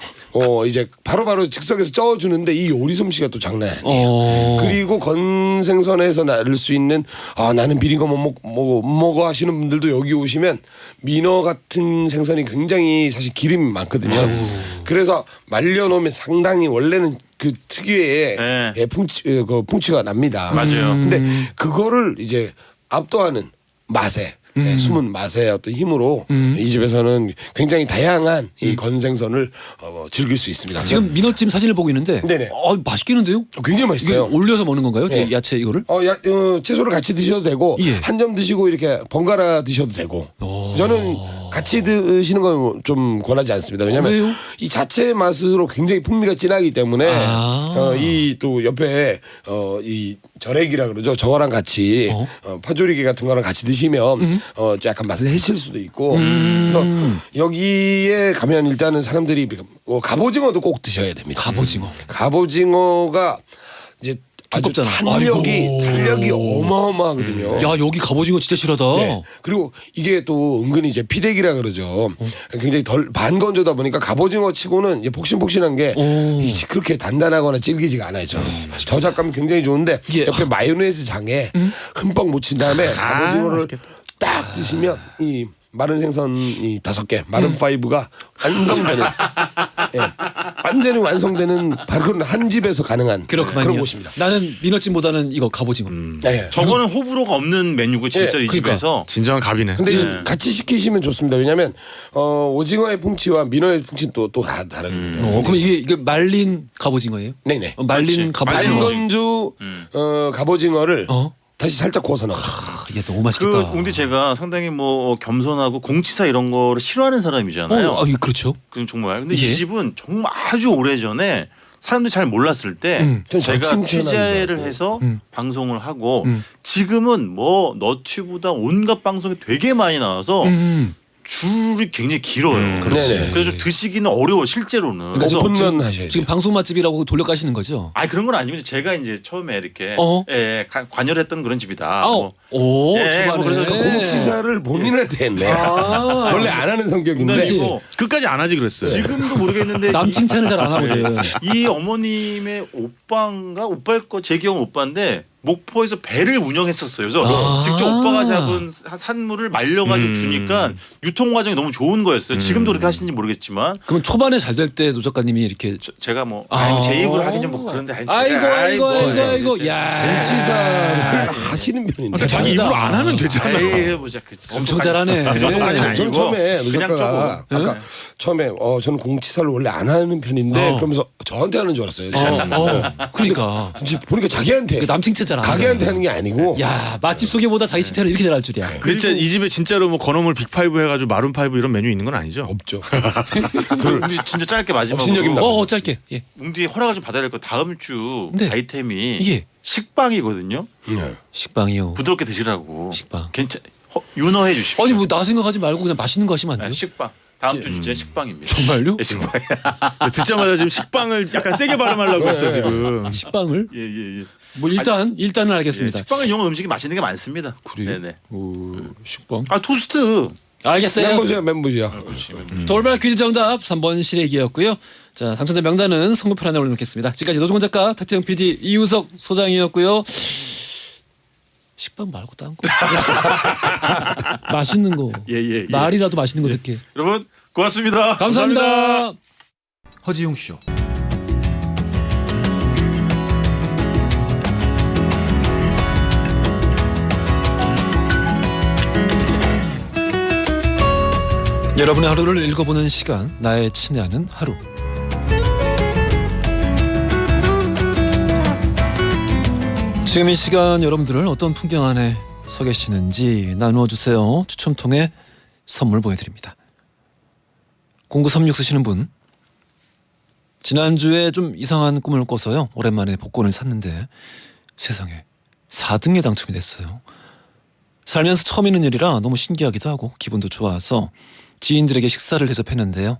이제 바로바로 즉석에서 쪄주는데 이 요리 솜씨가 또 장난 아니에요. 그리고 건생선에서 나를 수 있는 나는 비린 거 못 먹어 하시는 분들도 여기 오시면 민어 같은 생선이 굉장히 사실 기름이 많거든요. 그래서 말려놓으면 상당히 원래는 그 특유의 네. 풍치가 납니다. 맞아요. 근데 그거를 이제 압도하는 맛에 숨은 맛의 어떤 힘으로 이 집에서는 굉장히 다양한 이 건생선을 즐길 수 있습니다. 지금 민어찜 사진을 보고 있는데. 네네. 맛있겠는데요? 굉장히 이게 맛있어요. 올려서 먹는 건가요? 네. 야채 이거를? 채소를 같이 드셔도 되고 예. 한 점 드시고 이렇게 번갈아 드셔도 되고 저는 같이 드시는 건 좀 권하지 않습니다. 왜냐하면 왜요? 이 자체 맛으로 굉장히 풍미가 진하기 때문에 이 또 옆에 이 절액이라 그러죠. 저거랑 같이 파조리기 같은 거랑 같이 드시면 약간 맛을 해칠 수도 있고 그래서 여기에 가면 일단은 사람들이 갑오징어도 꼭 드셔야 됩니다. 갑오징어. 갑오징어가 이제 두껍잖아. 탄력이 어마어마하거든요. 야 여기 갑오징어 진짜 실하다. 네. 그리고 이게 또 은근히 이제 피대기라 그러죠. 굉장히 덜 반건조다 보니까 갑오징어 치고는 이제 폭신폭신한 게 그렇게 단단하거나 질기지가 않아요. 저작감이 굉장히 좋은데 예. 옆에 마요네즈 장에 흠뻑 묻힌 다음에 갑오징어를 맛있겠다. 딱 드시면 이 마른 생선 이 5개 마른 파이브가 완성되는 예, 완전히 완성되는 바로 그런 한 집에서 가능한 그렇구만요. 그런 곳입니다. 나는 민어찜보다는 이거 갑오징어. 네. 저거는 호불호가 없는 메뉴고 진짜 예, 이 그러니까. 집에서 진정한 갑이네. 근데 이제 같이 시키시면 좋습니다. 왜냐하면 오징어의 풍치와 민어의 풍치는 또 다 다르거든요. 그럼 이게 말린 갑오징어예요? 네네. 말린 그렇지. 갑오징어. 반건조 갑오징어를 어? 다시 살짝 구워서 넣죠. 이게 너무 그 맛있겠다. 웅디 제가 상당히 뭐 겸손하고 공치사 이런 거를 싫어하는 사람이잖아요. 그렇죠. 그 정말. 근데 예. 이 집은 정말 아주 오래 전에 사람들이 잘 몰랐을 때 전 제가 칭찬하는 줄 취재를 알고. 해서 방송을 하고 음. 지금은 뭐 너튜브다 온갖 방송이 되게 많이 나와서 줄이 굉장히 길어요. 네네. 그래서 드시기는 어려워 실제로는. 그래서 오픈런 하셔야죠. 지금 방송 맛집이라고 돌려가시는 거죠? 아니 그런 건 아니고 제가 이제 처음에 이렇게 관여했던 그런 집이다. 오, 예, 초반에. 뭐 그래서 공치사를 본인한테 했네. 원래 안 하는 성격인데. 농담이고 끝까지 안 하지 그랬어요. 지금도 모르겠는데 남 칭찬을 잘 안 하거든. 이 어머님의 오빠일 거 제 기억은 오빠인데 목포에서 배를 운영했었어요. 그래서 아. 직접 오빠가 잡은 산물을 말려가지고 주니까 유통 과정이 너무 좋은 거였어요. 지금도 그렇게 하시는지 모르겠지만 그러면 초반에 잘 될 때 노 작가님이 이렇게 제가 뭐 아. 제 입으로 하긴 좀 뭐 그런데 아이고 야 공치사를 하시는 편인데. 그러니까 자기 입으로 안 하면 되잖아요. 보자. 엄청 잘하네. 그 정도까지는 저는 아니고 처음에 노 그냥 작가가 조금. 아까 처음에 저는 공치사를 원래 안 하는 편인데 그러면서 저한테 하는 줄 알았어요. 그러니까 이제 보니까 자기한테 남 칭찬 잘 안 하잖아. 가게한테 하는 게 아니고 야 맛집 소개보다 자기 칭찬을 이렇게 잘할 줄이야. 진짜 이 집에 진짜로 뭐 건어물 빅5 해가지고 마룬 5 이런 메뉴 있는 건 아니죠? 없죠. 웅디 진짜 짧게 업신여김 마지막으로 짧게. 예. 웅디 허락을 좀 받아야 될 거 다음 주 네. 아이템이 예. 식빵이거든요. 네. 식빵이요. 부드럽게 드시라고. 식빵. 윤허해 주십시오. 아니 뭐 나 생각하지 말고 그냥 맛있는 거 하시면 안 네, 돼요? 식빵. 다음 주 주제 식빵입니다. 정말요? 네, 식빵. 듣자마자 지금 식빵을 약간 세게 발음하려고 했어 지금. 식빵을? 예. 뭐 일단은 알겠습니다. 식빵을 이용한 음식이 맛있는 게 많습니다. 그래요? 네네. 식빵. 아 토스트. 알겠어요. 멤버시야. 돌발 퀴즈 정답 3번 시래기였고요. 자 당첨자 명단은 선거표 안에 올려놓겠습니다. 지금까지 노종원 작가, 탁재영 PD, 이우석 소장이었고요. 식빵 말고 딴 거. 맛있는 거. 예. 말이라도 맛있는 거 듣게. 여러분 고맙습니다. 감사합니다. 허지용 쇼. 여러분의 하루를 읽어보는 시간, 나의 친애하는 하루. 지금 이 시간 여러분들은 어떤 풍경 안에 서 계시는지 나누어 주세요. 추첨 통해 선물 보내드립니다. 0936 쓰시는 분, 지난주에 좀 이상한 꿈을 꿔서요 오랜만에 복권을 샀는데 세상에 4등에 당첨이 됐어요. 살면서 처음 있는 일이라 너무 신기하기도 하고 기분도 좋아서 지인들에게 식사를 대접했는데요.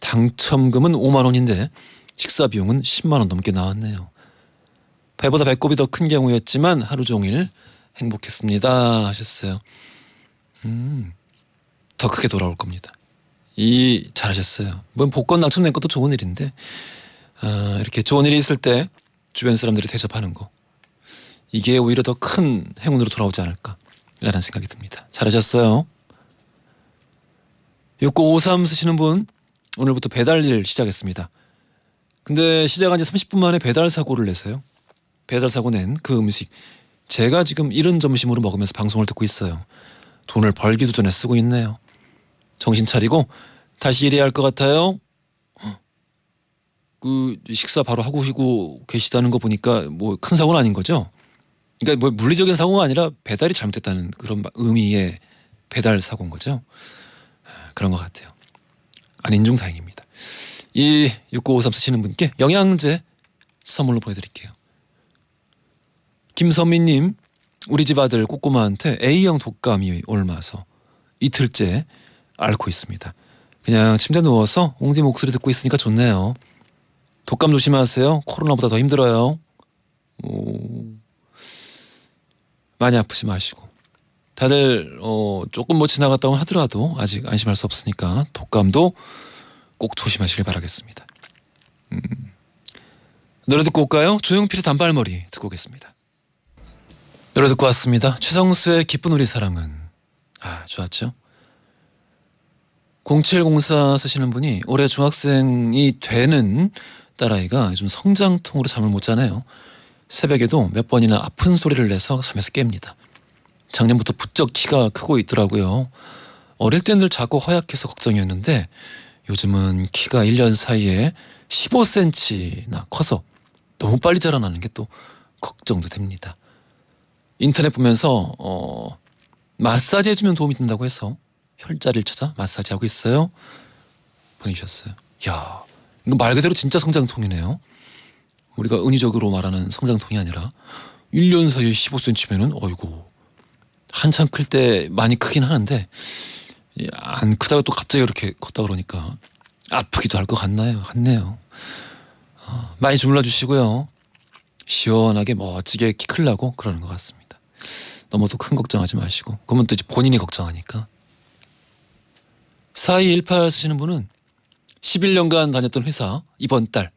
당첨금은 5만 원인데 식사 비용은 10만 원 넘게 나왔네요. 배보다 배꼽이 더 큰 경우였지만 하루 종일 행복했습니다 하셨어요. 더 크게 돌아올 겁니다. 잘하셨어요. 뭐 복권 당첨된 것도 좋은 일인데 이렇게 좋은 일이 있을 때 주변 사람들이 대접하는 거, 이게 오히려 더 큰 행운으로 돌아오지 않을까라는 생각이 듭니다. 잘하셨어요. 6953 쓰시는 분, 오늘부터 배달일 시작했습니다. 근데 시작한 지 30분 만에 배달 사고를 내서요. 배달 사고 낸 그 음식 제가 지금 이른 점심으로 먹으면서 방송을 듣고 있어요. 돈을 벌기도 전에 쓰고 있네요. 정신 차리고 다시 일해야 할 것 같아요. 그 식사 바로 하고 계시다는 거 보니까 뭐 큰 사고는 아닌 거죠? 그러니까 뭐 물리적인 사고가 아니라 배달이 잘못됐다는 그런 의미의 배달 사고인 거죠? 그런 것 같아요. 아닌 중 다행입니다. 이 6953 쓰시는 분께 영양제 선물로 보내드릴게요. 김선미님, 우리 집 아들 꼬꼬마한테 A형 독감이 옮아서 이틀째 앓고 있습니다. 그냥 침대 누워서 옹디 목소리 듣고 있으니까 좋네요. 독감 조심하세요. 코로나보다 더 힘들어요. 많이 아프지 마시고 다들 조금 뭐 지나갔다고 하더라도 아직 안심할 수 없으니까 독감도 꼭 조심하시길 바라겠습니다. 노래 듣고 올까요? 조용필의 단발머리 듣고 오겠습니다. 노래 듣고 왔습니다. 최성수의 기쁜 우리 사랑은. 좋았죠. 0704 쓰시는 분이 올해 중학생이 되는 딸아이가 요즘 성장통으로 잠을 못 자네요. 새벽에도 몇 번이나 아픈 소리를 내서 잠에서 깹니다. 작년부터 부쩍 키가 크고 있더라고요. 어릴 땐 늘 작고 허약해서 걱정이었는데 요즘은 키가 1년 사이에 15cm나 커서 너무 빨리 자라나는 게 또 걱정도 됩니다. 인터넷 보면서 마사지 해주면 도움이 된다고 해서 혈자리를 찾아 마사지하고 있어요. 보내주셨어요. 이야, 이거 말 그대로 진짜 성장통이네요. 우리가 은유적으로 말하는 성장통이 아니라 1년 사이에 15cm면은 어이구 한참 클 때 많이 크긴 하는데 안 크다가 또 갑자기 이렇게 컸다 그러니까 아프기도 할 것 같네요. 많이 주물러 주시고요. 시원하게 멋지게 키 크려고 그러는 것 같습니다. 너무 또 큰 걱정하지 마시고 그러면 또 이제 본인이 걱정하니까. 4218 쓰시는 분은 11년간 다녔던 회사 이번 달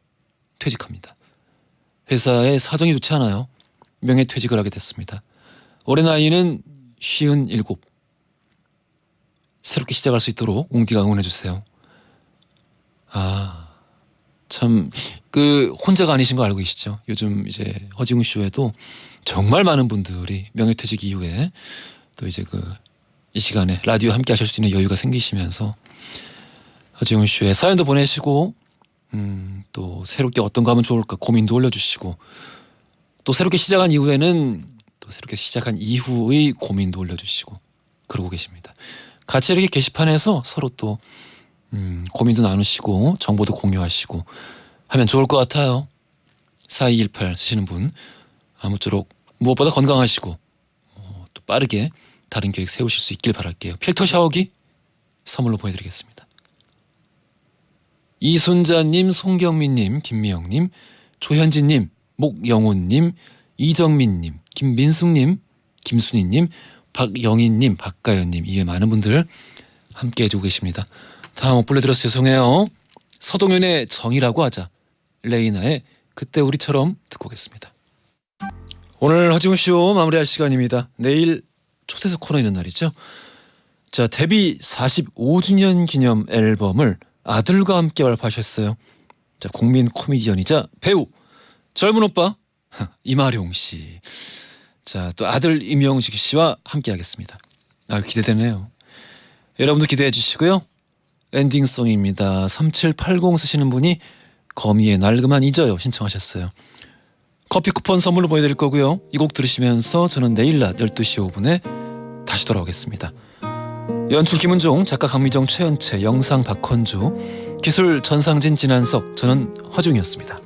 퇴직합니다. 회사의 사정이 좋지 않아요. 명예퇴직을 하게 됐습니다. 올해 나이는 57. 새롭게 시작할 수 있도록 웅디가 응원해주세요. 참 혼자가 아니신 거 알고 계시죠? 요즘 이제 허지웅 쇼에도 정말 많은 분들이 명예퇴직 이후에 또 이제 이 시간에 라디오 함께 하실 수 있는 여유가 생기시면서 허지웅 쇼에 사연도 보내시고 또 새롭게 어떤 거 하면 좋을까 고민도 올려주시고 또 새롭게 시작한 이후에는 또 새롭게 시작한 이후의 고민도 올려주시고 그러고 계십니다. 같이 이렇게 게시판에서 서로 또 고민도 나누시고 정보도 공유하시고 하면 좋을 것 같아요. 4218 쓰시는 분 아무쪼록 무엇보다 건강하시고 또 빠르게 다른 계획 세우실 수 있길 바랄게요. 필터 샤워기 선물로 보내드리겠습니다. 이순자님, 송경민님, 김미영님, 조현진님, 목영훈님, 이정민님, 김민숙님, 김순희님, 박영희님, 박가연님 이에 많은 분들 함께 해주고 계십니다. 다음 못 불러드려서 죄송해요. 서동현의 정이라고 하자, 레이나의 그때 우리처럼 듣고 오겠습니다. 오늘 허지웅쇼 마무리할 시간입니다. 내일 초대석 코너 있는 날이죠. 자, 데뷔 45주년 기념 앨범을 아들과 함께 발표하셨어요. 자, 국민 코미디언이자 배우 젊은 오빠 이마룡 씨. 자, 또 아들 임영식 씨와 함께 하겠습니다. 기대되네요. 여러분도 기대해 주시고요. 엔딩송입니다. 3780 쓰시는 분이 거미의 날그만 잊어요 신청하셨어요. 커피 쿠폰 선물로 보내드릴 거고요. 이 곡 들으시면서 저는 내일 낮 12시 5분에 다시 돌아오겠습니다. 연출 김은종, 작가 강미정, 최연채, 영상 박헌주, 기술 전상진, 진한석, 저는 허중이었습니다.